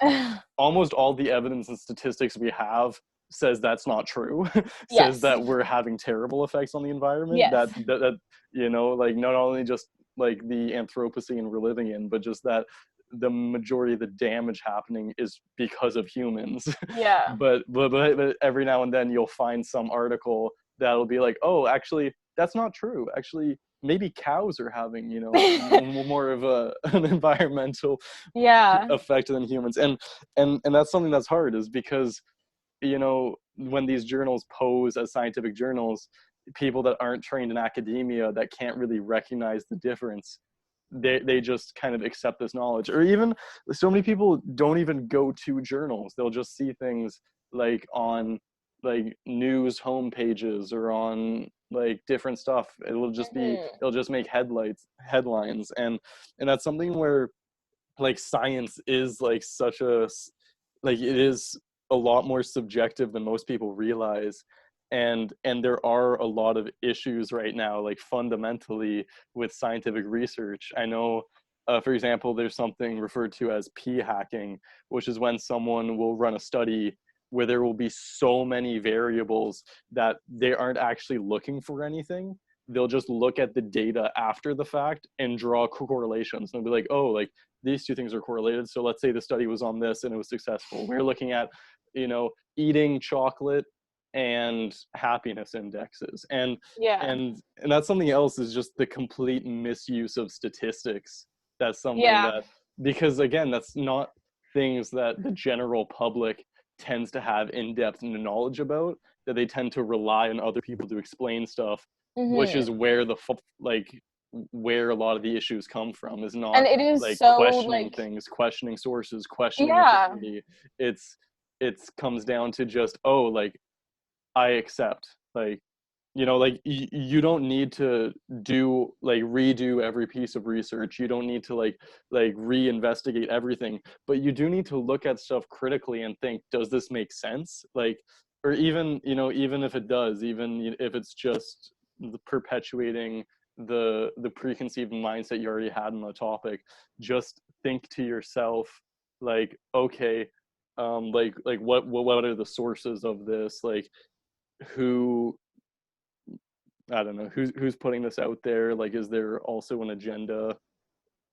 Almost all the evidence and statistics we have says that's not true. Says Yes. that we're having terrible effects on the environment, Yes. that like not only just like the Anthropocene we're living in, but just that the majority of the damage happening is because of humans. Yeah. But every now and then you'll find some article that'll be like, oh, actually that's not true. Actually, maybe cows are having more of an environmental Yeah. effect than humans. And that's something that's hard is because when these journals pose as scientific journals, people that aren't trained in academia that can't really recognize the difference, they just kind of accept this knowledge. Or even so many people don't even go to journals. They'll just see things like on like news homepages or on like different stuff. It'll just Mm-hmm. make headlines. And that's something where like science is like such a, like it is a lot more subjective than most people realize. And there are a lot of issues right now, like fundamentally, with scientific research. I know, for example, there's something referred to as p-hacking, which is when someone will run a study where there will be so many variables that they aren't actually looking for anything. They'll just look at the data after the fact and draw correlations. And they'll be like, oh, like these two things are correlated. So let's say the study was on this and it was successful. We're looking at, eating chocolate and happiness indexes. Yeah. And that's something else, is just the complete misuse of statistics. That's something Yeah. that, because again, that's not things that the general public tends to have in-depth knowledge about, that they tend to rely on other people to explain stuff, which Hmm. is where where a lot of the issues come from, is And not it is like so questioning like, things, questioning sources, questioning yeah. authority. It comes down to just, oh, like I accept, like, like you don't need to do like redo every piece of research. You don't need to like reinvestigate everything, but you do need to look at stuff critically and think, does this make sense? Like, or even, even if it does, even if it's just perpetuating the preconceived mindset you already had on the topic, just think to yourself, like, okay, like what are the sources of this? Like, who, I don't know, who's putting this out there? Like, is there also an agenda?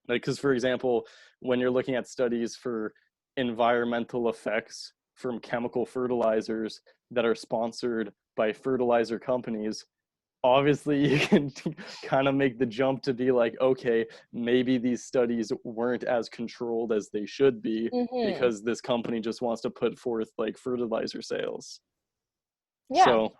Like, because for example, when you're looking at studies for environmental effects from chemical fertilizers that are sponsored by fertilizer companies, obviously you can kind of make the jump to be like, okay, maybe these studies weren't as controlled as they should be, Hmm. because this company just wants to put forth like fertilizer sales. Yeah. So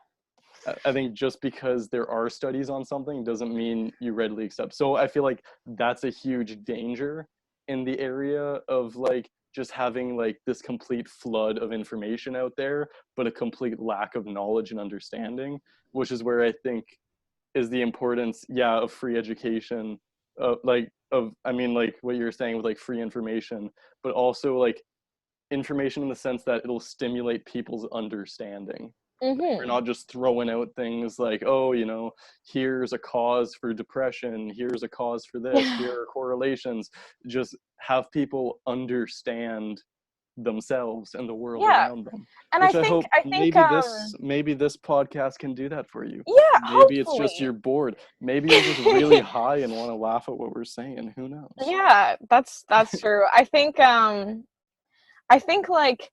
I think just because there are studies on something doesn't mean you readily accept. So I feel like that's a huge danger in the area of like just having like this complete flood of information out there, but a complete lack of knowledge and understanding, which is where I think is the importance, yeah, of free education, I mean, like what you're saying with like free information, but also like information in the sense that it'll stimulate people's understanding. We're Hmm. not just throwing out things like, oh, here's a cause for depression, here's a cause for this, here Yeah. are correlations. Just have people understand themselves and the world Yeah. around them, And which I hope I think maybe this podcast can do that for you. yeah, Maybe it's just hopefully. you're bored. Maybe you're just really high and want to laugh at what we're saying. Who knows? Yeah, that's true. I think like,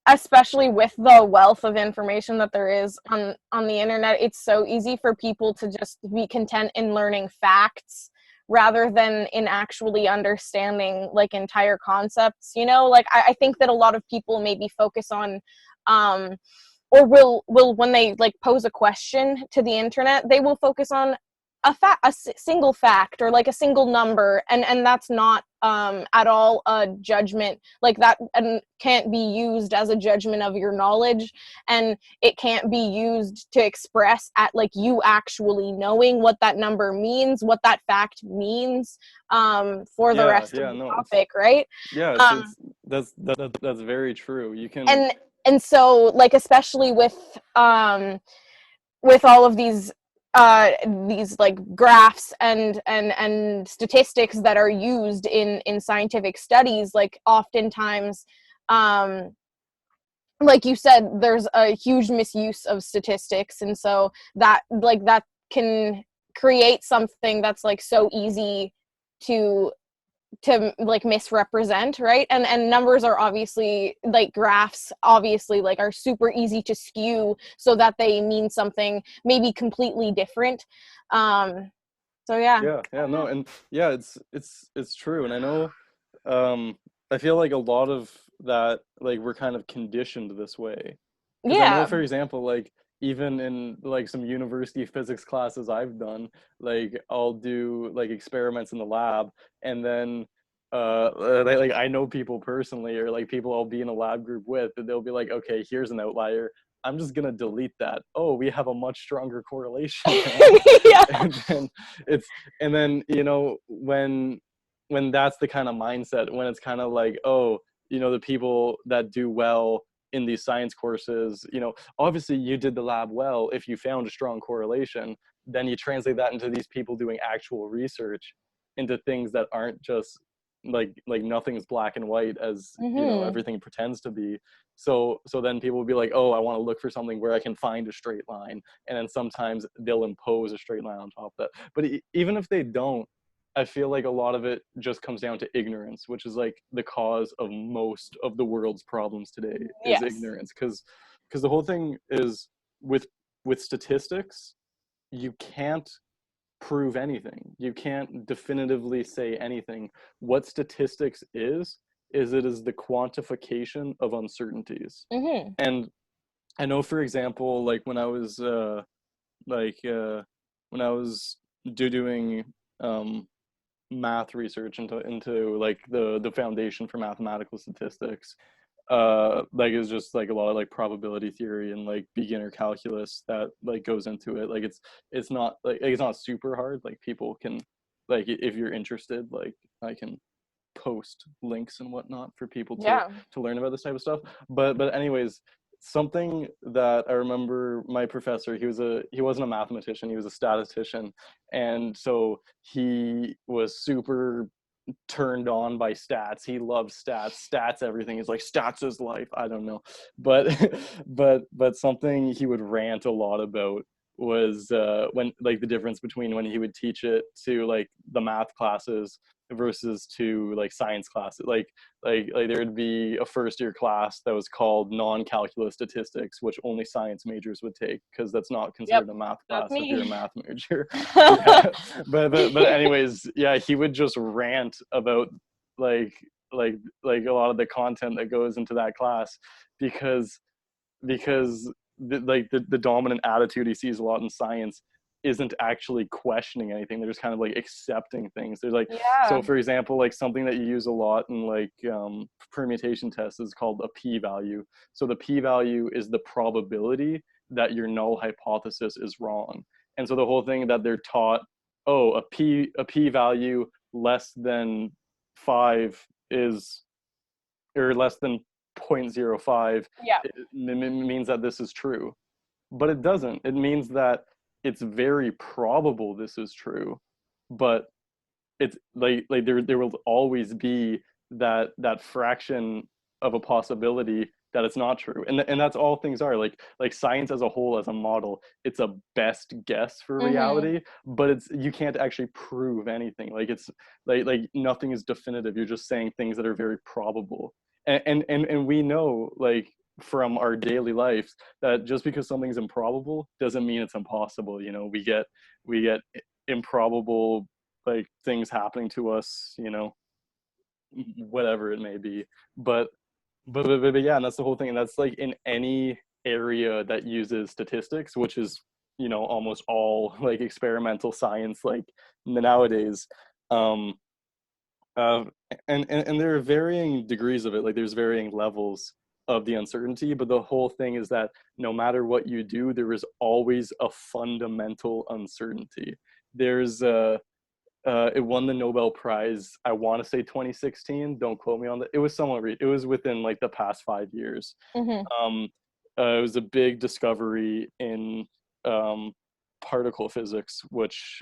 especially with the wealth of information that there is on the internet, it's so easy for people to just be content in learning facts rather than in actually understanding like entire concepts. Like I think that a lot of people maybe focus on um or will when they like pose a question to the internet, they will focus on a single fact or like a single number, and that's not at all a judgment, like that, and can't be used as a judgment of your knowledge, and it can't be used to express at like you actually knowing what that number means, what that fact means, for the Yeah, rest of yeah, the no, topic, right? yeah, um, that's very true. You can, and so like, especially with all of these like graphs and statistics that are used in scientific studies, like oftentimes, um like you said, there's a huge misuse of statistics, and so that can create something that's like so easy to like misrepresent, right? And numbers are obviously, like graphs obviously, like are super easy to skew so that they mean something maybe completely different. So yeah. yeah, yeah, no, and yeah, it's true. And I know, um I feel like a lot of that, like we're kind of conditioned this way, because I know, Yeah. for example, like even in like some university physics classes I've done, like I'll do like experiments in the lab, and then like I know people personally, or like people I'll be in a lab group with, and they'll be like, okay, here's an outlier, I'm just gonna delete that. Oh, we have a much stronger correlation now. Yeah. And then it's and then when when that's the kind of mindset, when it's kind of like, oh, you know, the people that do well in these science courses, you know, obviously you did the lab well if you found a strong correlation, then you translate that into these people doing actual research into things that aren't just like nothing's black and white as, you know, Mm-hmm. everything pretends to be. So then people will be like, oh, I want to look for something where I can find a straight line, and then sometimes they'll impose a straight line on top of that. But even if they don't, I feel like a lot of it just comes down to ignorance, which is like the cause of most of the world's problems today, is Yes. ignorance. Because the whole thing is with statistics, you can't prove anything. You can't definitively say anything. What statistics is it is the quantification of uncertainties. Mm-hmm. And I know, for example, like like uh, when I was doing math research into like the foundation for mathematical statistics, like it's just like a lot of like probability theory and like beginner calculus that like goes into it. Like it's not like it's not super hard. Like people can, like if you're interested, like I can post links and whatnot for people Yeah. to learn about this type of stuff. But anyways, something that I remember, my professor, he wasn't a mathematician, he was a statistician, and so he was super turned on by stats. He loves stats everything. He's like, stats is life. I don't know, but but something he would rant a lot about was when, like, the difference between when he would teach it to like the math classes versus to like science classes. Like there would be a first year class that was called non-calculus statistics, which only science majors would take because that's not Yep. considered a math That's class if you're a me. math major. Yeah. But anyways, yeah, he would just rant about like like a lot of the content that goes into that class, because the dominant attitude he sees a lot in science isn't actually questioning anything. They're just kind of like accepting things. There's like, so Yeah. for example, like something that you use a lot in like permutation tests is called a p-value. So the p-value is the probability that your null hypothesis is wrong. And so the whole thing that they're taught, oh, a p-value less than 5 is, or less than 0.05, Yeah. it means that this is true. But it doesn't. It means that it's very probable this is true, but it's like there will always be that fraction of a possibility that it's not true. And that's all things are. Like science as a whole, as a model, it's a best guess for Mm-hmm. reality, but it's, you can't actually prove anything. Like it's like nothing is definitive. You're just saying things that are very probable. And we know, like, from our daily lives, that just because something's improbable doesn't mean it's impossible. You know, we get improbable like things happening to us, you know, whatever it may be. But yeah, and that's the whole thing. And that's like in any area that uses statistics, which is, you know, almost all like experimental science, like nowadays. um uh, and there are varying degrees of it. Like there's varying levels of the uncertainty, but the whole thing is that no matter what you do, there is always a fundamental uncertainty. There's it won the Nobel Prize, I want to say 2016. Don't quote me on that. It was somewhat it was within like the past 5 years. Mm-hmm. Um, it was a big discovery in um, particle physics, which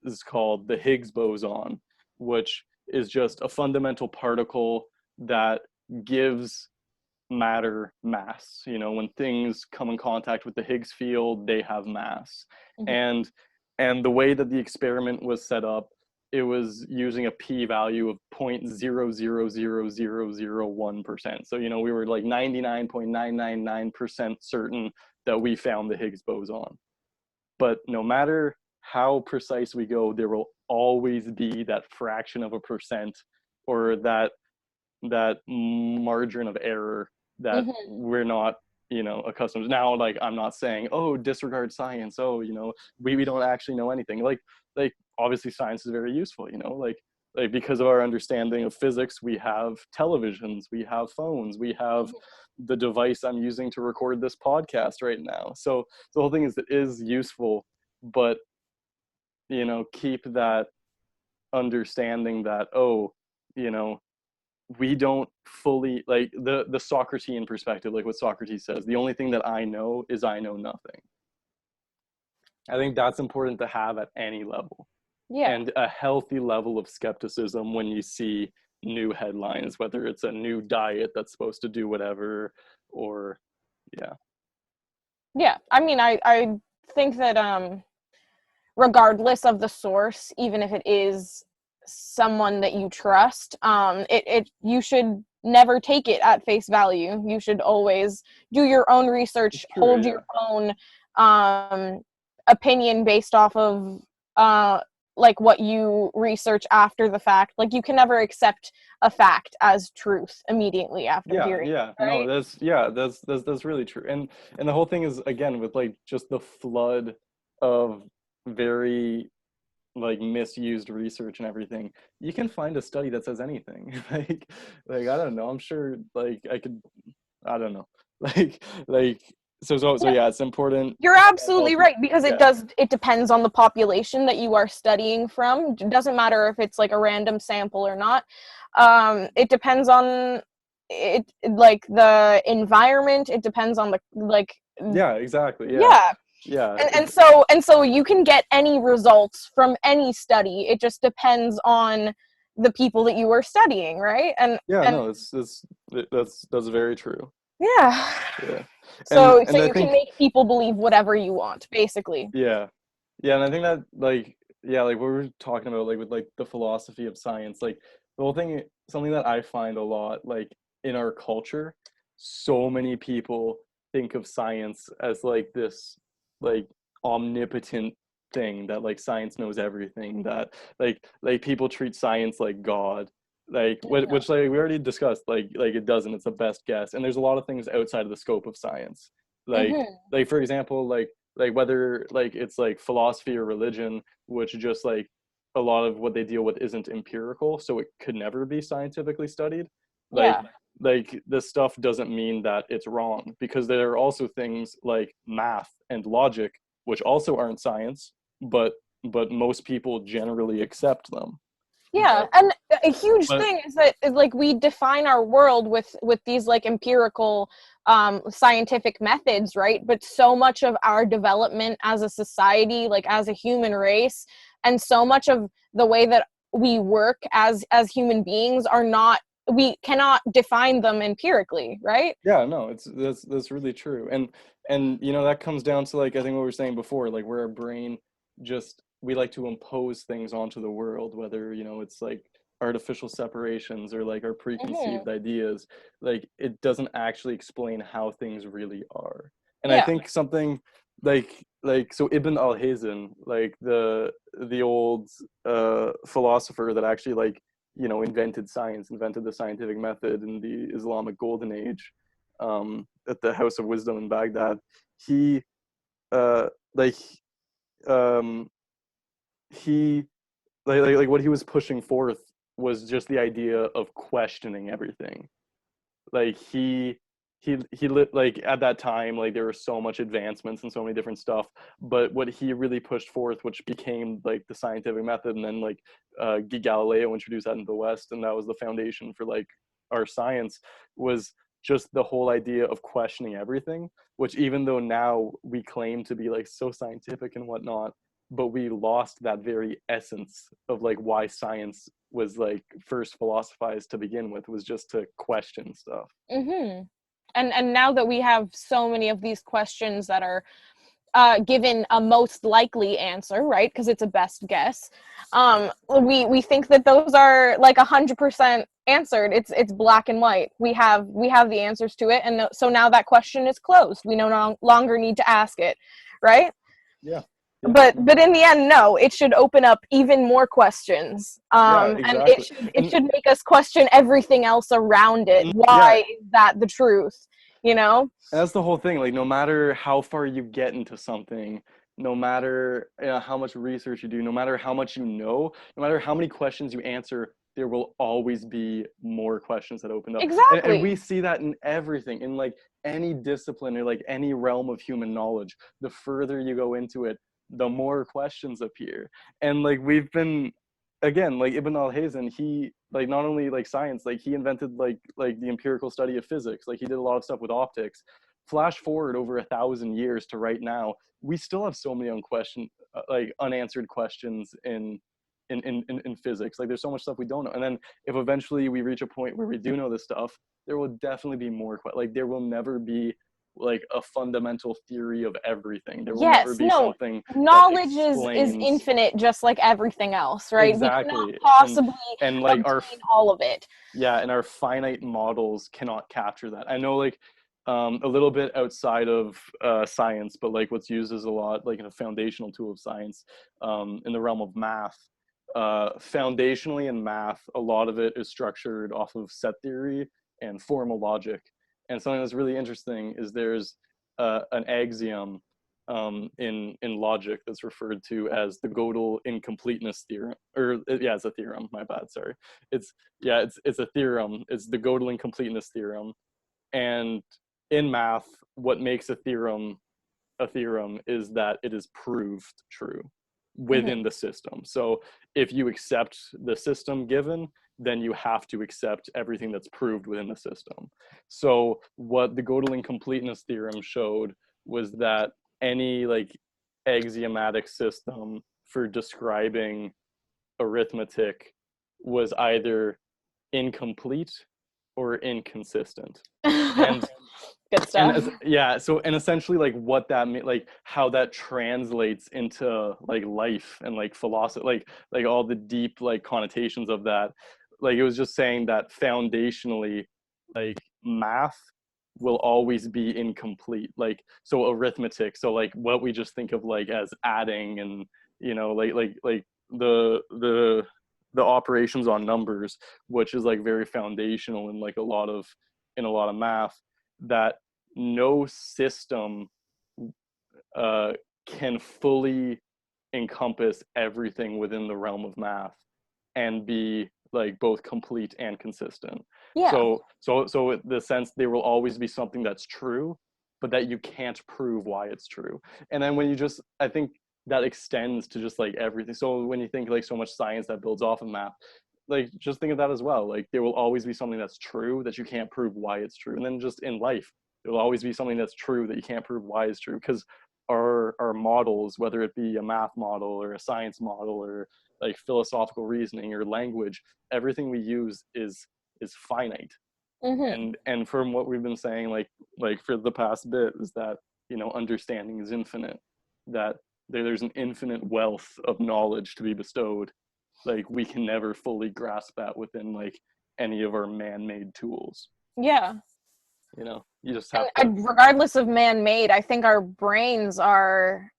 is called the Higgs boson, which is just a fundamental particle that gives matter mass. You know, when things come in contact with the Higgs field, they have mass. Mm-hmm. And the way that the experiment was set up, it was using a p-value of 0.000001%. So, you know, we were like 99.999% certain that we found the Higgs boson. But no matter how precise we go, there will always be that fraction of a percent, or that margin of error that Mm-hmm. we're not, you know, accustomed to. Now, like, I'm not saying, oh, disregard science, oh, you know, we don't actually know anything. Like obviously science is very useful, you know, like because of our understanding of physics, we have televisions, we have phones, we have the device I'm using to record this podcast right now. So the whole thing is, it is useful, but, you know, keep that understanding that, oh, you know, we don't fully, like, the Socratean perspective, like what Socrates says, the only thing that I know is I know nothing. I think that's important to have at any level, Yeah. and a healthy level of skepticism when you see new headlines, whether it's a new diet that's supposed to do whatever, or yeah. Yeah. I mean, I think that regardless of the source, even if it is someone that you trust, it you should never take it at face value. You should always do your own It's research, true, hold yeah. your own opinion based off of like what you research after the fact. Like you can never accept a fact as truth immediately after Yeah, hearing yeah, it, no, right? that's, yeah, that's really true. And the whole thing is, again, with like just the flood of very like misused research and everything, you can find a study that says anything. Like I don't know, I'm sure, like I could, I don't know. Like so yeah, it's important You're to have absolutely healthy, right, because yeah, it depends on the population that you are studying from. It doesn't matter if it's like a random sample or not. It depends on it, like the environment. It depends on the like yeah, exactly, yeah, yeah. yeah, And so you can get any results from any study. It just depends on the people that you are studying, right? yeah, And no, that's very true. yeah. Yeah. So And I you can think, make people believe whatever you want, basically. yeah. Yeah, and I think that, like, yeah, like what we were talking about, like with like the philosophy of science, like the whole thing, something that I find a lot, like in our culture, so many people think of science as like this, like, omnipotent thing, that like science knows everything, that like people treat science like God, like which like we already discussed, like it doesn't, it's the best guess, and there's a lot of things outside of the scope of science, Mm-hmm. like for example, like whether like it's like philosophy or religion, which just like a lot of what they deal with isn't empirical, so it could never be scientifically studied. like Yeah. like this stuff doesn't mean that it's wrong, because there are also things like math and logic, which also aren't science, but most people generally accept them. Yeah, but and a huge but thing is that like we define our world with these like empirical scientific methods, right? But so much of our development as a society, like as a human race, and so much of the way that we work as human beings are not, we cannot define them empirically, right? Yeah, no, it's that's really true. And you know, that comes down to, like, I think what we were saying before, like where our brain just, we like to impose things onto the world, whether, you know, it's like artificial separations or like our Hmm. preconceived ideas. Like it doesn't actually explain how things really are. And I Yeah. think something like so Ibn al-Hazm, like the old philosopher that actually, like, you know, invented science, invented the scientific method in the Islamic golden age, at the House of Wisdom in Baghdad. He uh, like um, he like what he was pushing forth was just the idea of questioning everything. Like he lit, like at that time, like there were so much advancements and so many different stuff, but what he really pushed forth, which became like the scientific method, and then like Galileo introduced that into the West, and that was the foundation for like our science, was just the whole idea of questioning everything, which, even though now we claim to be like so scientific and whatnot, but we lost that very essence of like why science was like first philosophized to begin with, was just to question stuff. Hmm. And now that we have so many of these questions that are given a most likely answer, right? Because it's a best guess. We think that those are like 100% answered. It's black and white. We have the answers to it, and so now that question is closed. We no longer need to ask it, right? Yeah, yeah, But in the end, no, it should open up even more questions, yeah, and it exactly. should make us question everything else around it. Yeah, Why is that the truth, you know? that's the whole thing. Like, no matter how far you get into something, no matter, how much research you do, no matter how much you know, no matter how many questions you answer, there will always be more questions that open up. And we Exactly. see that in everything, in like any discipline or like any realm of human knowledge. The further you go into it, the more questions appear. And like we've been, again, like Ibn al-Hazm, he like not only like science, like he invented like the empirical study of physics. Like he did a lot of stuff with optics. Flash forward over 1,000 years to right now, we still have so many like unanswered questions in physics. Like there's so much stuff we don't know. And then if eventually we reach a point where we do know this stuff, there will definitely be more. Like there will never be like a fundamental theory of everything. There will never Yes, be no, something that knowledge is explains infinite, just like everything else, right? We cannot exactly. possibly And like our obtain all of it. yeah, and our finite models cannot capture that. I know like a little bit outside of science, but like what's used as a lot like in a foundational tool of science in the realm of math. Foundationally in math, a lot of it is structured off of set theory and formal logic. And something that's really interesting is there's an axiom in logic that's referred to as the Gödel incompleteness theorem. Or yeah, it's a theorem. My bad. Sorry. It's a theorem. It's the Gödel incompleteness theorem. And in math, what makes a theorem is that it is proved true within the system. So if you accept the system given, then you have to accept everything that's proved within the system. So what the Gödel incompleteness theorem showed was that any like axiomatic system for describing arithmetic was either incomplete or inconsistent. And Good stuff. yeah, so and essentially like what that like how that translates into like life and like philosophy, like all the deep like connotations of that. Like it was just saying that foundationally, like math will always be incomplete. Like so arithmetic, so like what we just think of like as adding and like the operations on numbers, which is like very foundational in like a lot of math, that no system can fully encompass everything within the realm of math and be like both complete and consistent. Yeah. So the sense there will always be something that's true, but that you can't prove why it's true. And then when you just, I think that extends to just like everything. So when you think like so much science that builds off of math, like just think of that as well. Like there will always be something that's true that you can't prove why it's true. And then just in life, there will always be something that's true that you can't prove why is true, because our models, whether it be a math model or a science model or like philosophical reasoning or language, everything we use is finite. And from what we've been saying like for the past bit is that understanding is infinite, that there's an infinite wealth of knowledge to be bestowed. Like we can never fully grasp that within like any of our man-made tools. Yeah. You just have to. Regardless of man-made, I think our brains are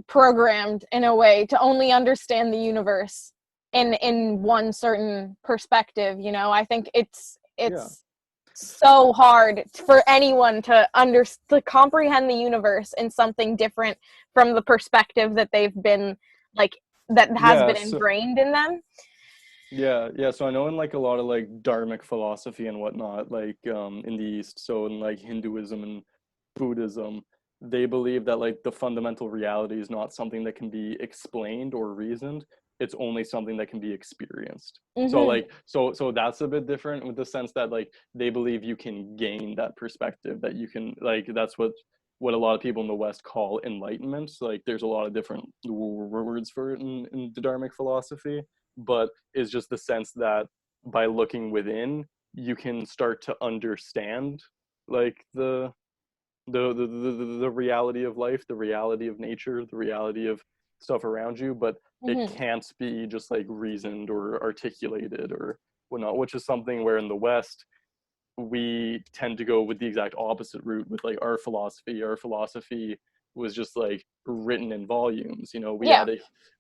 programmed in a way to only understand the universe in one certain perspective. I think it's so hard for anyone to comprehend the universe in something different from the perspective that they've been like that has been ingrained in them. Yeah. So I know in like a lot of like dharmic philosophy and whatnot, like in the East, so in like Hinduism and Buddhism, they believe that like the fundamental reality is not something that can be explained or reasoned. It's only something that can be experienced. So like so that's a bit different with the sense that like they believe you can gain that perspective, that you can like that's what a lot of people in the West call enlightenment. So, like there's a lot of different words for it in the dharmic philosophy, but it's just the sense that by looking within, you can start to understand like the reality of life, the reality of nature, the reality of stuff around you, but it can't be just like reasoned or articulated or whatnot, which is something where in the West we tend to go with the exact opposite route with like our philosophy. Our philosophy was just like written in volumes.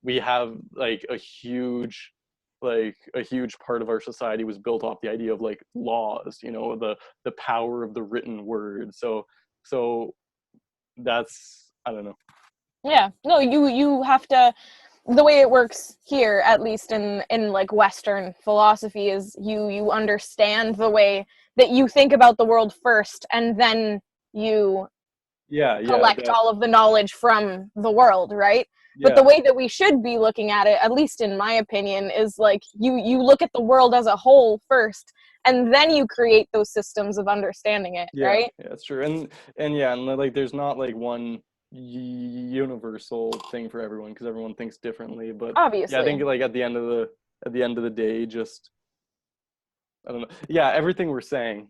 We have like a huge part of our society was built off the idea of like laws, the power of the written word. So that's, I don't know. Yeah, no, you have to, the way it works here, at least in like Western philosophy, is you understand the way that you think about the world first, and then you collect all of the knowledge from the world, right? But the Yeah. way that we should be looking at it, at least in my opinion, is like you look at the world as a whole first, and then you create those systems of understanding it, Yeah, right? yeah, it's true. And yeah, and like there's not like one universal thing for everyone because everyone thinks differently. But yeah, I think Obviously. like at the end of the day, just I don't know. Yeah, everything we're saying,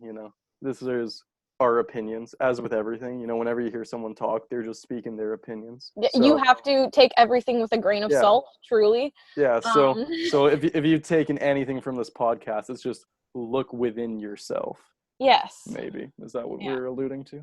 this is our opinions, as with everything. Whenever you hear someone talk, they're just speaking their opinions. You So have to take everything with a grain of yeah, salt, truly. yeah. So Um, so if you've taken anything from this podcast, it's just look within yourself. yes. Maybe is that what Yeah. we're alluding to?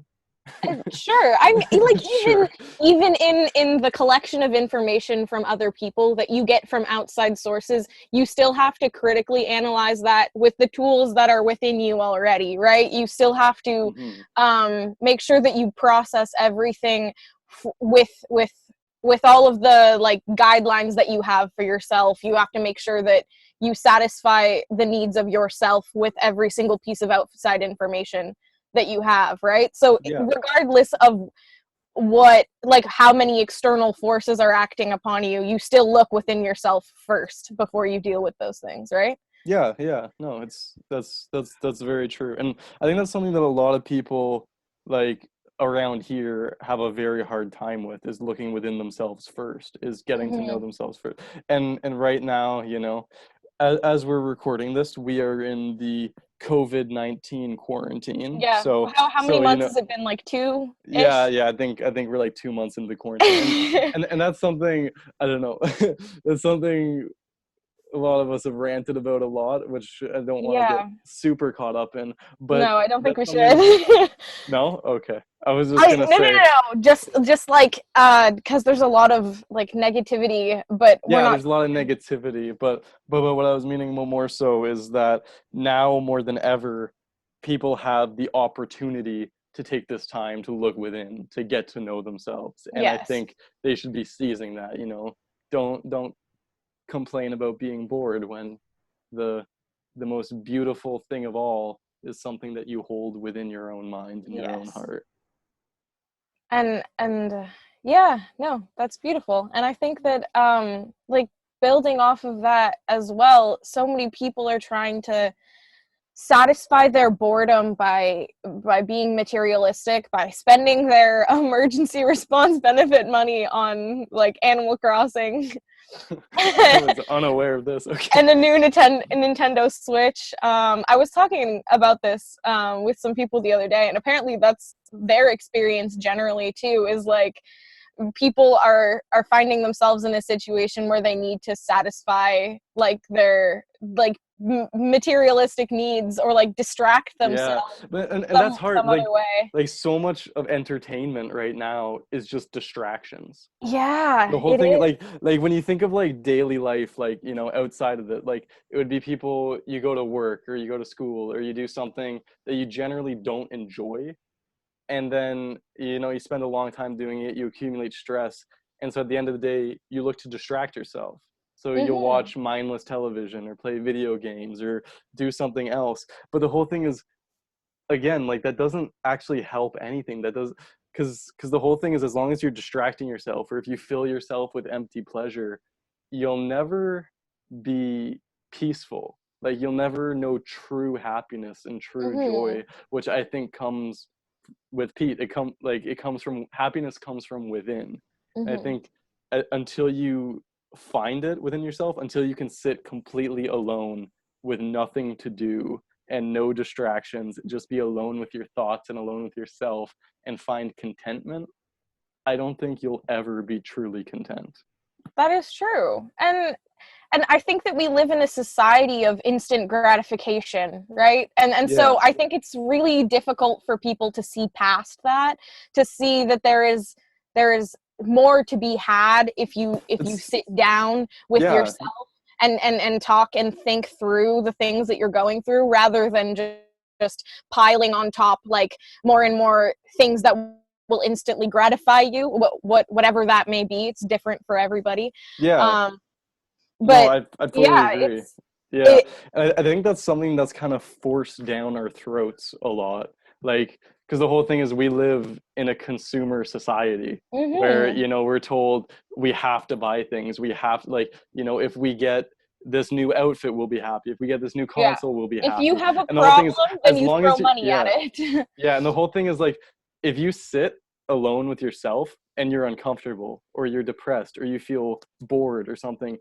Sure. I'm like Sure. even in the collection of information from other people that you get from outside sources, you still have to critically analyze that with the tools that are within you already, right? You still have to Hmm. make sure that you process everything with all of the like guidelines that you have for yourself. You have to make sure that you satisfy the needs of yourself with every single piece of outside information that you have, right? So Yeah. regardless of what like how many external forces are acting upon you, you still look within yourself first before you deal with those things, right? Yeah, yeah. No, that's very true. And I think that's something that a lot of people like around here have a very hard time with is looking within themselves first, is getting to know Mm-hmm. themselves first. And right now, as we're recording this, we are in the COVID-19 quarantine. Yeah. So How many so months has it been? Like two yeah, ish. yeah, I think we're like 2 months into quarantine. And that's something I don't know. That's something a lot of us have ranted about a lot, which I don't want to get Yeah. super caught up in. But No, I don't think that's we something. should. No, okay. I was just I gonna no no say, no no. Just like because there's a lot of like negativity, but we're yeah, not. there's a lot of negativity, but what I was meaning more so is that now more than ever, people have the opportunity to take this time to look within, to get to know themselves, and I Yes. think they should be seizing that. Don't complain about being bored when the the most beautiful thing of all is something that you hold within your own mind and your own Yes. heart. And yeah, no, that's beautiful. And I think that like building off of that as well, so many people are trying to satisfy their boredom by being materialistic, by spending their emergency response benefit money on like Animal Crossing. I was unaware of this. Okay. And a new Nintendo Switch. I was talking about this with some people the other day, and apparently that's their experience generally too. Is like people are finding themselves in a situation where they need to satisfy like their like materialistic needs or like distract Yeah, themselves but and that's hard. some other way. Like so much of entertainment right now is just distractions. The Yeah, whole it thing, is. like when you think of like daily life, like outside of it, like it would be people, you go to work or you go to school or you do something that you generally don't enjoy, and then you spend a long time doing it, you accumulate stress, and so at the end of the day you look to distract yourself, so you'll Mm-hmm. watch mindless television or play video games or do something else. But the whole thing is, again, like that doesn't actually help anything. That does, because the whole thing is, as long as you're distracting yourself or if you fill yourself with empty pleasure, you'll never be peaceful. Like you'll never know true happiness and true Mm-hmm. joy, which I think comes with Pete. It comes from, happiness comes from within. And I Mm-hmm. think until you find it within yourself, until you can sit completely alone with nothing to do and no distractions, just be alone with your thoughts and alone with yourself and find contentment, I don't think you'll ever be truly content. That is true. And I think that we live in a society of instant gratification, right? And Yeah. so I think it's really difficult for people to see past that, to see that there is more to be had if you It's sit down with yeah, yourself and talk and think through the things that you're going through rather than just piling on top like more and more things that will instantly gratify you, whatever that may be. It's different for everybody. yeah. um No, but I fully yeah, agree. it's Yeah. it I think that's something that's kind of forced down our throats a lot. Like, because the whole thing is we live in a consumer society where, Mm-hmm. you know, we're told we have to buy things. We have, like, you know, if we get this new outfit, we'll be happy. If we get this new Yeah. console, we'll be If you happy. have a And the whole thing is, problem, then as you long throw as you, money at yeah, it. yeah. And the whole thing is like, if you sit alone with yourself and you're uncomfortable or you're depressed or you feel bored or something,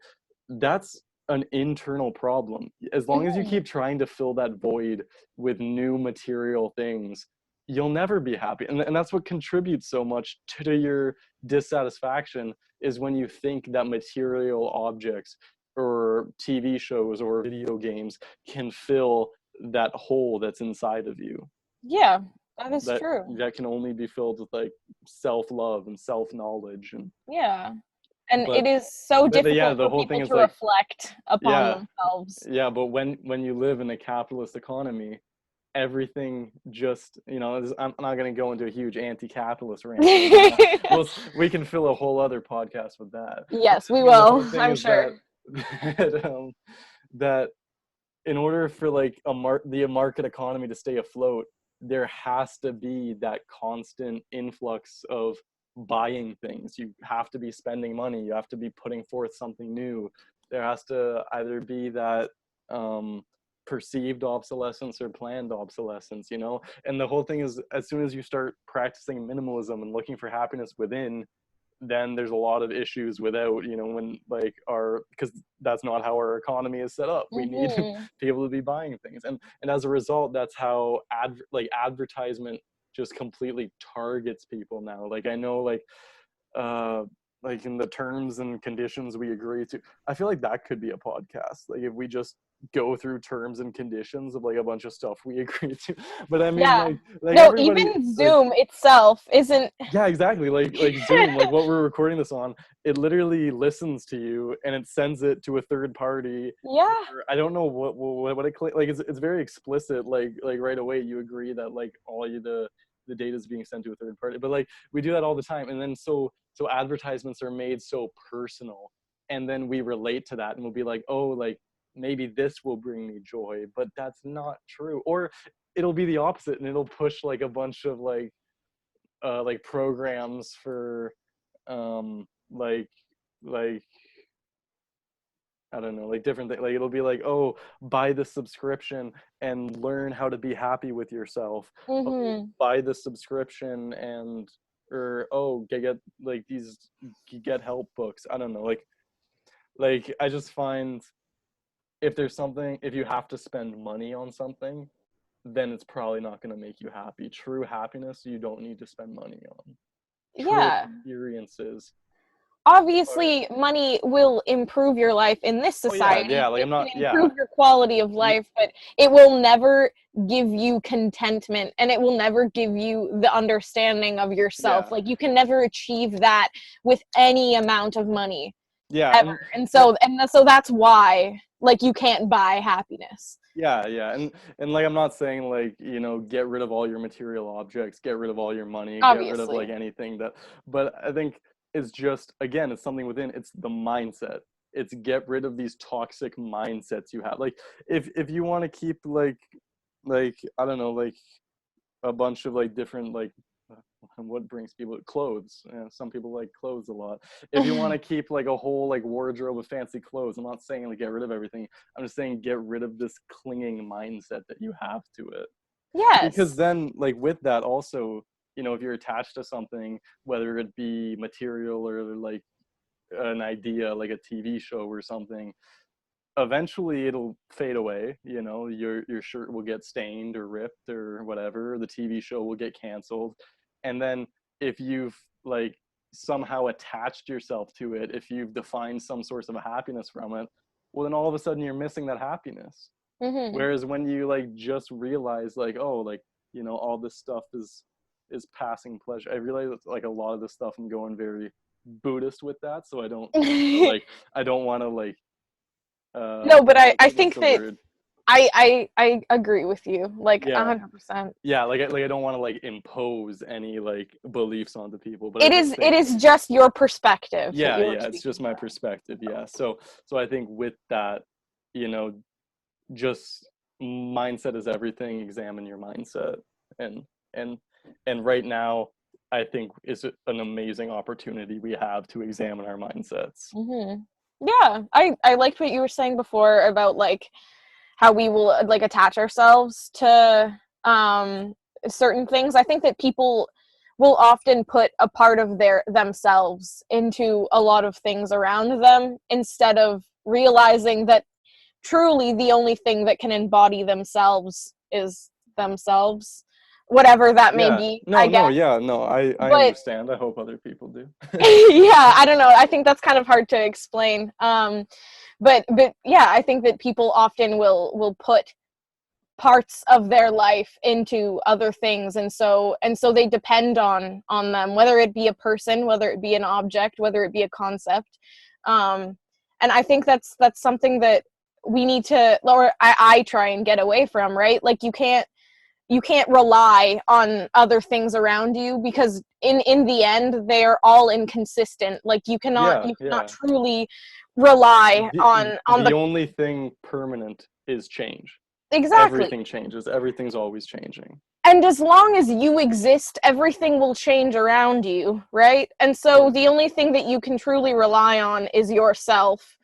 that's an internal problem. As long as you Mhm. keep trying to fill that void with new material things, you'll never be happy. And that's what contributes so much to your dissatisfaction, is when you think that material objects or TV shows or video games can fill that hole that's inside of you, Yeah, that is that true. that can only be filled with like self-love and self-knowledge. And Yeah. And it but is so but yeah, difficult the for whole thing people is to like, reflect upon yeah, themselves. yeah, but when you live in a capitalist economy, everything just, you know, I'm not going to go into a huge anti-capitalist rant right now. We can fill a whole other podcast with that. Yes, we But the will, whole thing I'm is sure. that in order for like the market economy to stay afloat, there has to be that constant influx of buying things. You have to be spending money. You have to be putting forth something new. There has to either be that perceived obsolescence or planned obsolescence, you know? And the whole thing is, as soon as you start practicing minimalism and looking for happiness within, then there's a lot of issues without, you know, when like our, because that's not how our economy is set up. We need Hmm. people to be buying things, and as a result, that's how advertisement just completely targets people now. Like, I know, uh like in the terms and conditions we agree to, I feel like that could be a podcast, like if we just go through terms and conditions of like a bunch of stuff we agree to. But I mean, Yeah. like No, everybody, even like, Zoom itself isn't. yeah, exactly. Like Zoom, like what we're recording this on, it literally listens to you and it sends it to a third party Yeah. for, I don't know what it like. It's very explicit. Like right away, you agree that like all you the data is being sent to a third party. But like we do that all the time, and then so advertisements are made so personal, and then we relate to that, and we'll be like, oh, like maybe this will bring me joy, but that's not true. Or it'll be the opposite, and it'll push like a bunch of like programs for um like like I don't know, like different things. Like it'll be like, oh, buy the subscription and learn how to be happy with yourself. Oh, Hmm. buy the subscription and, or oh, get like these get help books. I don't know, like I just find, if there's something, if you have to spend money on something, then it's probably not going to make you happy. True happiness, you don't need to spend money on. True Yeah. experiences are, Obviously, money will improve your life in this oh yeah, society. yeah, like It I'm can not, yeah, improve your quality of life, but it will never give you contentment, and it will never give you the understanding of yourself. yeah, Like, you can never achieve that with any amount of money yeah, ever. And so that's why, like, you can't buy happiness. yeah, yeah, and like I'm not saying, like, you know, get rid of all your material objects, get rid of all your money, get rid of like Obviously. anything that, but I think it's just, again, it's something within, it's the mindset. It's get rid of these toxic mindsets you have. Like if you want to keep like I don't know, like a bunch of like different like what brings people clothes. Some people like clothes a lot. If you want to keep like a whole like wardrobe of fancy clothes, I'm not saying like get rid of everything. I'm just saying get rid of this clinging mindset that you have to it. Because Yes. then, like with that also, you know, if you're attached to something, whether it be material or like an idea, like a TV show or something, eventually it'll fade away. You know, your shirt will get stained or ripped or whatever, the TV show will get canceled. And then if you've like somehow attached yourself to it, if you've defined some source of happiness from it, well then all of a sudden you're missing that happiness. Hmm. Whereas when you like just realize like, oh, like, you know, all this stuff is passing pleasure. I realize it's like a lot of this stuff, I'm going very Buddhist with that, so I don't like, I don't want to like No, but I what's think the that word? I agree with you, like, Yeah, 100%. yeah. Like I don't want to like impose any like beliefs onto people, but I It just is it think, is just your perspective that yeah, you were yeah. It's speaking just my from. perspective. Yeah. So I think with that, you know, just mindset is everything. Examine your mindset, and And right now I think is an amazing opportunity we have to examine our mindsets. Yeah, I liked what you were saying before about like how we will like attach ourselves to certain things. I think that people will often put a part of their themselves into a lot of things around them instead of realizing that truly the only thing that can embody themselves is themselves, whatever that may Yeah, be, I no, guess. no, yeah, no, I But understand. I hope other people do. yeah, I don't know. I think that's kind of hard to explain. But yeah, I think that people often will put parts of their life into other things, and so they depend on them, whether it be a person, whether it be an object, whether it be a concept. And I think that's something that we need to, or I try and get away from, right? Like you can't rely on other things around you, because in the end they are all inconsistent. Like you cannot Yeah, you cannot yeah. truly rely The on the the only thing permanent is change. exactly. Everything changes. Everything's always changing. And as long as you exist, everything will change around you, right? And so Yeah. the only thing that you can truly rely on is yourself,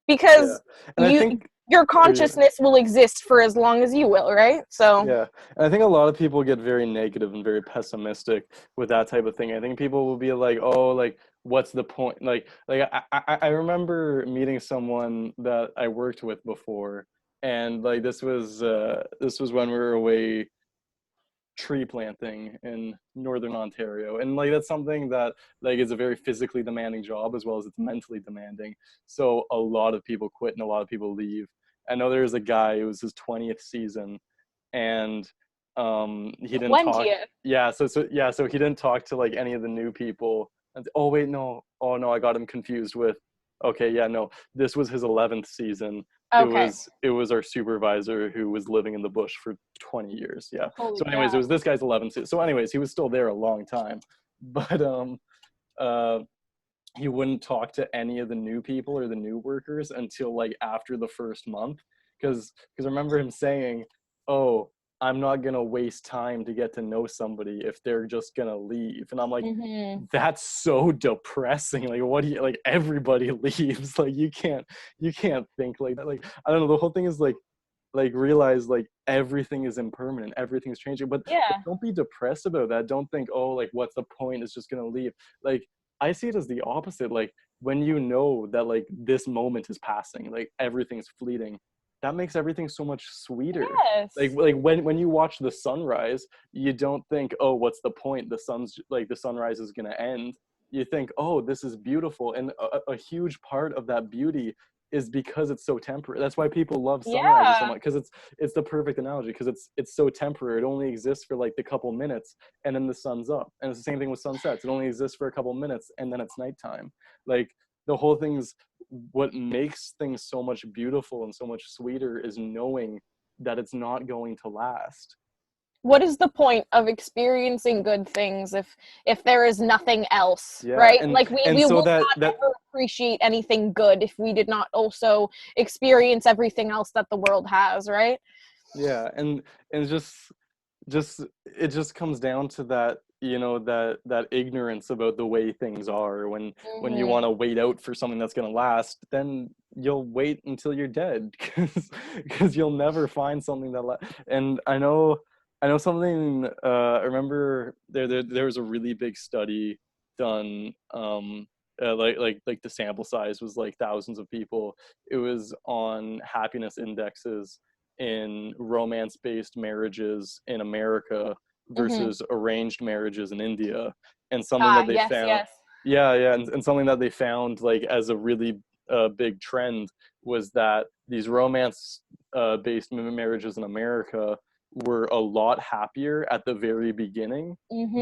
Yeah. because And I you think your yeah, consciousness will exist for as long as you will, right? So yeah. And I think a lot of people get very negative and very pessimistic with that type of thing. I think people will be like, "Oh, like what's the point?" I remember meeting someone that I worked with before, and like this was when we were away tree planting in northern Ontario, and like that's something that like is a very physically demanding job as well as it's mentally demanding. So a lot of people quit and a lot of people leave. I know there's a guy, it was his 20th season, and he didn't talk. 20th. Yeah, so he didn't talk to like any of the new people. And oh wait, no, oh no, I got him confused with, okay, yeah, no, this was his 11th season. it Okay. was it was our supervisor who was living in the bush for 20 years. Yeah. Holy So anyways, it crap. was this guy's 11th season. So anyways, he was still there a long time. But uh he wouldn't talk to any of the new people or the new workers until like after the first month, because I remember him saying, "Oh, I'm not gonna waste time to get to know somebody if they're just gonna leave." And I'm like, Mhm. that's so depressing. Like, what do you like? Everybody leaves. Like, you can't think like that. Like, I don't know. The whole thing is like realize like everything is impermanent, everything's changing, but Yeah. don't be depressed about that. Don't think, oh, like what's the point, it's just gonna leave. Like I see it as the opposite. Like when you know that like this moment is passing, like everything's fleeting, that makes everything so much sweeter. like Yes. like when you watch the sunrise, you don't think, oh, what's the point, the sunrise is gonna end. You think, oh, this is beautiful, and a huge part of that beauty is because it's so temporary. That's why people love sunrises so Yeah. much, because it's the perfect analogy, because it's so temporary. It only exists for like the couple minutes, and then the sun's up. And it's the same thing with sunsets. It only exists for a couple minutes, and then it's nighttime. Like the whole thing's what makes things so much beautiful and so much sweeter is knowing that it's not going to last. What is the point of experiencing good things if there is nothing else, Yeah, right? and Like we and we so will that not ever appreciate anything good if we did not also experience everything else that the world has, right? yeah, and just it just comes down to that, that ignorance about the way things are. When you want Mhm. to wait out for something that's going to last, then you'll wait until you're dead, because you'll never find something and I know something. I remember there was a really big study done, like the sample size was like thousands of people. It was on happiness indexes in romance-based marriages in America Mhm. versus arranged marriages in India. And something Ah, that they yes, found, yes. yeah, and something that they found like as a really big trend was that these romance based marriages in America were a lot happier at the very beginning,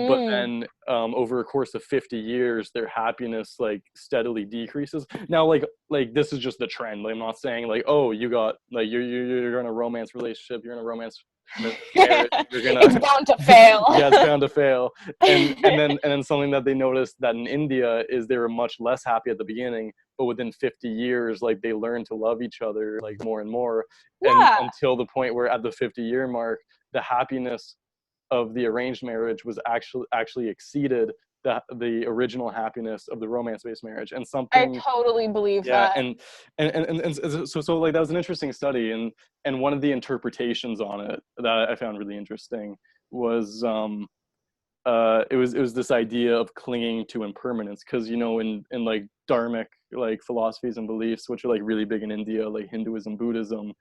but Mhm. then over a course of 50 years their happiness like steadily decreases. Now like this is just the trend. Like, I'm not saying like, oh, you got like you're in a romance relationship, you're in a romance marriage, you're It's gonna bound to fail. yeah, it's bound to fail. And then something that they noticed that in India is they were much less happy at the beginning, but within 50 years like they learned to love each other like more and more, and Yeah. until the point where at the 50-year mark the happiness of the arranged marriage was actually exceeded the original happiness of the romance-based marriage. And I something, totally believe yeah, that. and so like that was an interesting study, and one of the interpretations on it that I found really interesting was it was this idea of clinging to impermanence, because in like dharmic like philosophies and beliefs, which are like really big in India, like Hinduism, Buddhism,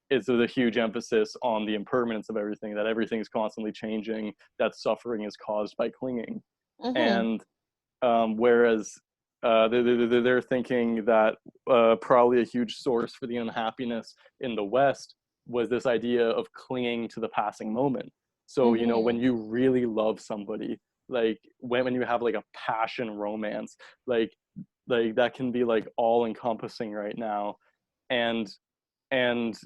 it's a huge emphasis on the impermanence of everything, that everything is constantly changing, that suffering is caused by clinging. Mm-hmm. And whereas they're thinking that probably a huge source for the unhappiness in the West was this idea of clinging to the passing moment. So Mm-hmm. when you really love somebody, like when you have like a passion romance, like that can be like all encompassing right now. And and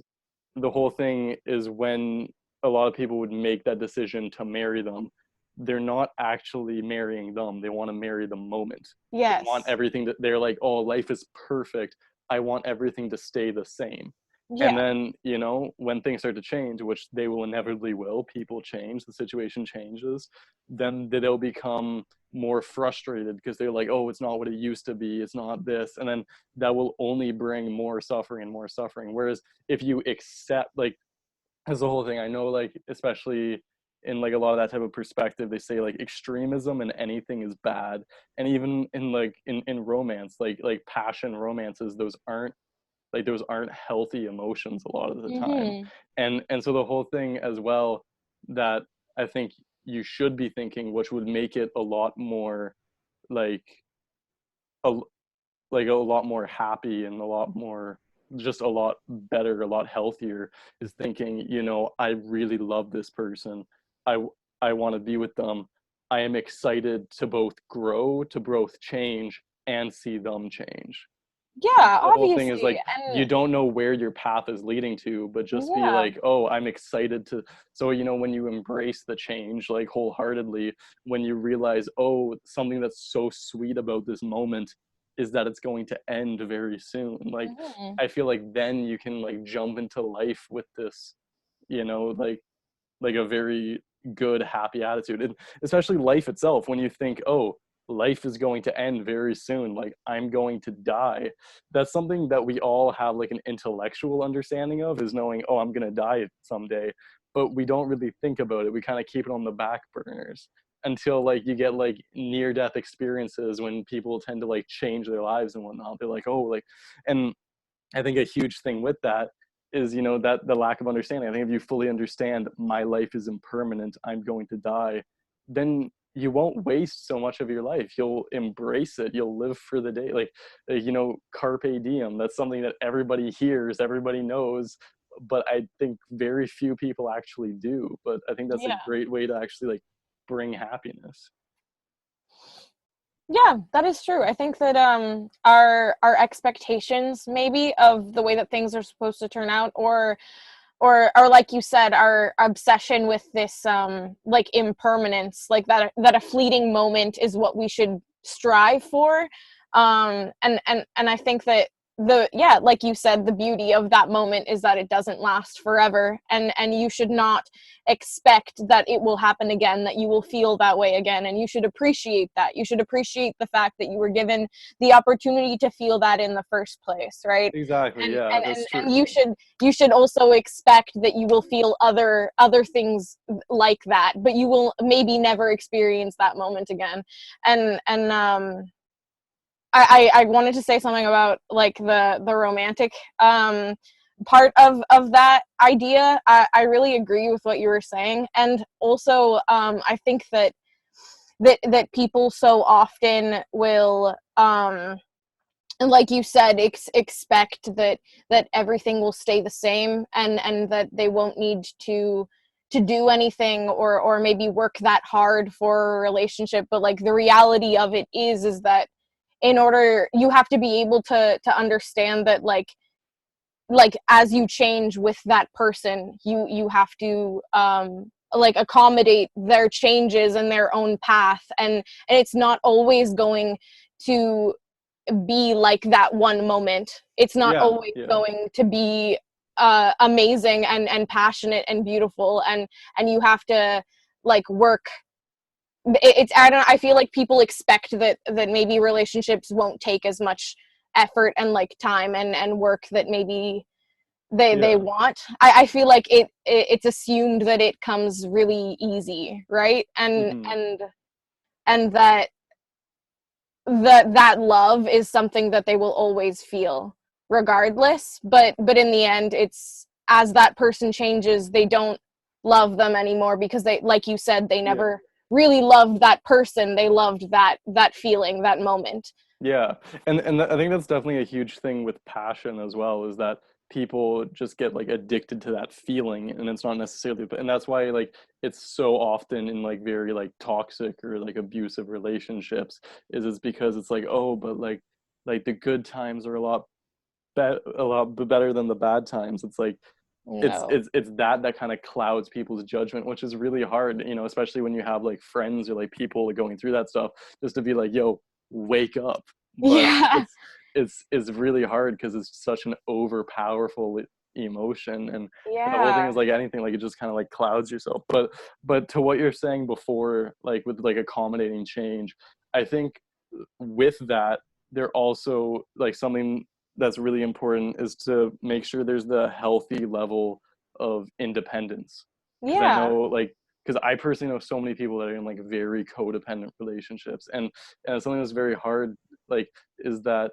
the whole thing is, when a lot of people would make that decision to marry them, they're not actually marrying them. They want to marry the moment. They want Yes. everything, that they're like, oh, life is perfect. I want everything to stay the same. And Yeah. then, when things start to change, which they will inevitably will, people change, the situation changes, then they'll become more frustrated because they're like, oh, it's not what it used to be. It's not this. And then that will only bring more suffering and more suffering. Whereas if you accept, like, as the whole thing, I know, like, especially in like a lot of that type of perspective, they say like extremism and anything is bad. And even in like in romance, like passion romances, those aren't healthy emotions a lot of the time. Mm-hmm. And so the whole thing as well, that I think you should be thinking, which would make it a lot more like a, a lot more happy, and a lot more, just a lot better, a lot healthier, is thinking, I really love this person. I i want to be with them. I am excited to both grow, to both change, and see them change. And Yeah, so the whole thing is obviously. like, you And don't know where your path is leading to, but just be yeah. like, oh, I'm excited to. So when you embrace the change like wholeheartedly, when you realize, oh, something that's so sweet about this moment is that it's going to end very soon, like, Mm-hmm. I feel like then you can like jump into life with this, like a very good, happy attitude. And especially life itself, when you think, oh, life is going to end very soon, like I'm going to die, that's something that we all have like an intellectual understanding of, is knowing, oh, I'm going to die someday. But we don't really think about it. We kind of keep it on the back burners until like you get like near death experiences, when people tend to like change their lives and whatnot. They're like, oh, like, and I think a huge thing with that is, that the lack of understanding. I think if you fully understand, my life is impermanent, I'm going to die, then you won't waste so much of your life. You'll embrace it. You'll live for the day. Like, carpe diem. That's something that everybody hears, everybody knows, but I think very few people actually do. But I think that's a Yeah. great way to actually like bring happiness. Yeah, that is true. I think that our expectations maybe of the way that things are supposed to turn out, or like you said, our obsession with this like impermanence, like that a fleeting moment is what we should strive for. And I think that like you said, the beauty of that moment is that it doesn't last forever, and you should not expect that it will happen again, that you will feel that way again. And you should appreciate that. You should appreciate the fact that you were given the opportunity to feel that in the first place, right? Exactly. and Yeah, and that's and, and true. you should also expect that you will feel other things like that, but you will maybe never experience that moment again. And I wanted to say something about like the romantic part of that idea. I really agree with what you were saying. And also I think that people so often will and like you said, expect that everything will stay the same, and that they won't need to do anything, or maybe work that hard for a relationship. But like the reality of it is that in order, you have to be able to understand that like as you change with that person, you have to like accommodate their changes and their own path, and it's not always going to be like that one moment. It's not Yeah. always Yeah. going to be amazing and passionate and beautiful, and you have to like work. It's I don't know, I feel like people expect that maybe relationships won't take as much effort and like time and work that maybe they Yeah. want. I feel like it's assumed that it comes really easy, right? Hmm. And that that love is something that they will always feel regardless, but in the end, it's as that person changes, they don't love them anymore because they, like you said, they Yeah. never really loved that person. They loved that feeling, that moment. Yeah, and I think that's definitely a huge thing with passion as well, is that people just get like addicted to that feeling, and it's not necessarily, and that's why like it's so often in like very like toxic or like abusive relationships, is because it's like, oh, but like the good times are a lot better than the bad times. It's like No. it's that kind of clouds people's judgment, which is really hard, especially when you have like friends or like people going through that stuff, just to be like, yo, wake up. But Yeah. it's really hard because it's such an overpowerful emotion, and the whole thing Yeah. is like anything, like it just kind of like clouds yourself. But to what you're saying before, like with like accommodating change, I think with that, there also like something that's really important is to make sure there's the healthy level of independence. Because I Yeah. know like, because I personally know so many people that are in like very codependent relationships, and something that's very hard, like, is that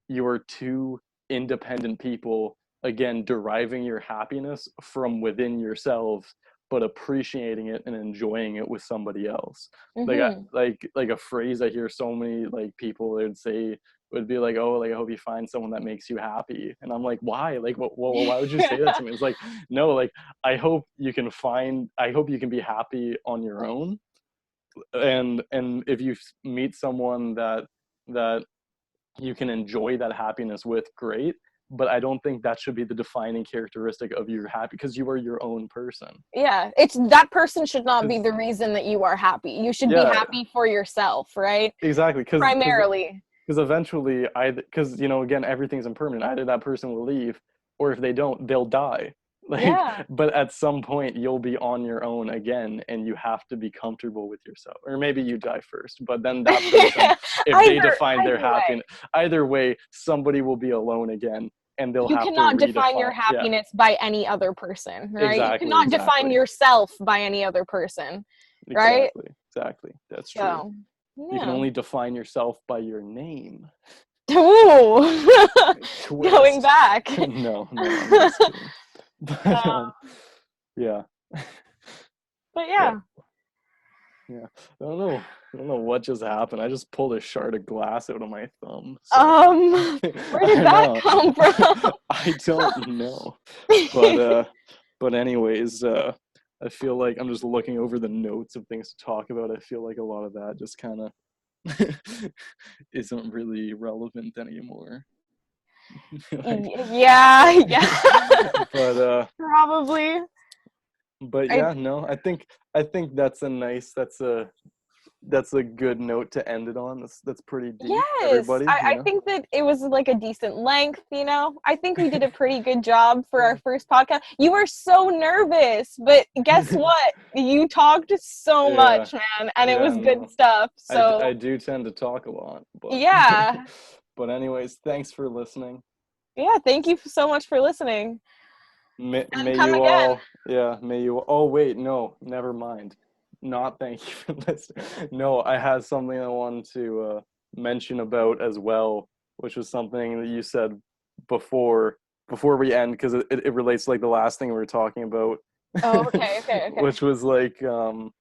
you are two independent people, again deriving your happiness from within yourselves, but appreciating it and enjoying it with somebody else. Like Mhm. like a phrase I hear so many like people would say would be like, oh, like I hope you find someone that makes you happy. And I'm like, why? Like why would you say that to me? It's like, no, like I hope you can be happy on your own. And if you meet someone that you can enjoy that happiness with, great. But I don't think that should be the defining characteristic of your happy, because you are your own person. Yeah, it's that person should not be Because the reason that you are happy. You should be yeah, happy for yourself, right? exactly. Primarily. Because eventually because again, everything's impermanent. Either that person will leave, or if they don't, they'll die. Like, Yeah. but at some point you'll be on your own again, and you have to be comfortable with yourself. Or maybe you die first, but then that person, if they either define their either way. happiness, either way, somebody will be alone again, and they'll You have to cannot define your redefine. Yeah, happiness by any other person, right? You exactly, cannot define exactly, yourself by any other person, right? exactly, exactly. That's true. So, You can yeah. only define yourself by your name. Ooh. Going Twist. back. No, I'm just kidding. But yeah, But but yeah. yeah, I don't know what just happened. I just pulled a shard of glass out of my thumb. So Where I did that know. come from? I don't know. But but anyways, I feel like I'm just looking over the notes of things to talk about. I feel like a lot of that just kind of isn't really relevant anymore. Like, Yeah, yeah. but Probably. but I yeah, no, I think that's a good note to end it on. That's pretty deep, Yes, everybody, I think that it was like a decent length. I think we did a pretty good job for our first podcast. You were so nervous, but guess what? You talked so Yeah, much, man, and it yeah, was good no. stuff. So, I do tend to talk a lot, but yeah. but anyways, thanks for listening. Yeah, thank you so much for listening. And May come you again. all, yeah, may you, oh wait, no, never mind. Not thank you for listening. No, I had something I wanted to mention about as well, which was something that you said before we end, because it relates to like the last thing we were talking about, Oh, okay, okay, okay. which was like the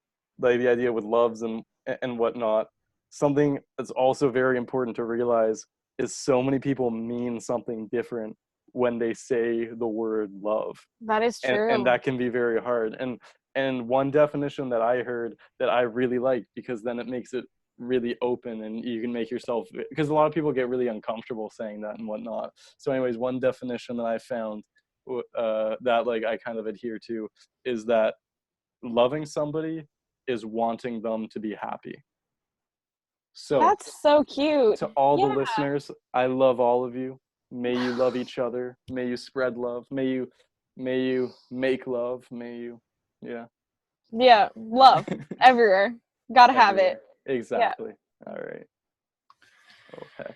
idea with loves and whatnot. Something that's also very important to realize is so many people mean something different when they say the word love, That is and true. that can be very hard. And one definition that I heard that I really liked, because then it makes it really open and you can make yourself, because a lot of people get really uncomfortable saying that and whatnot. So anyways, one definition that I found that like I kind of adhere to is that loving somebody is wanting them to be happy. So That's so cute. to all the Yeah. listeners, I love all of you. May you love each other. May you spread love. May you make love. May you, yeah. Yeah, love everywhere. Gotta have it. Everywhere. Yeah. Exactly. All right. Okay.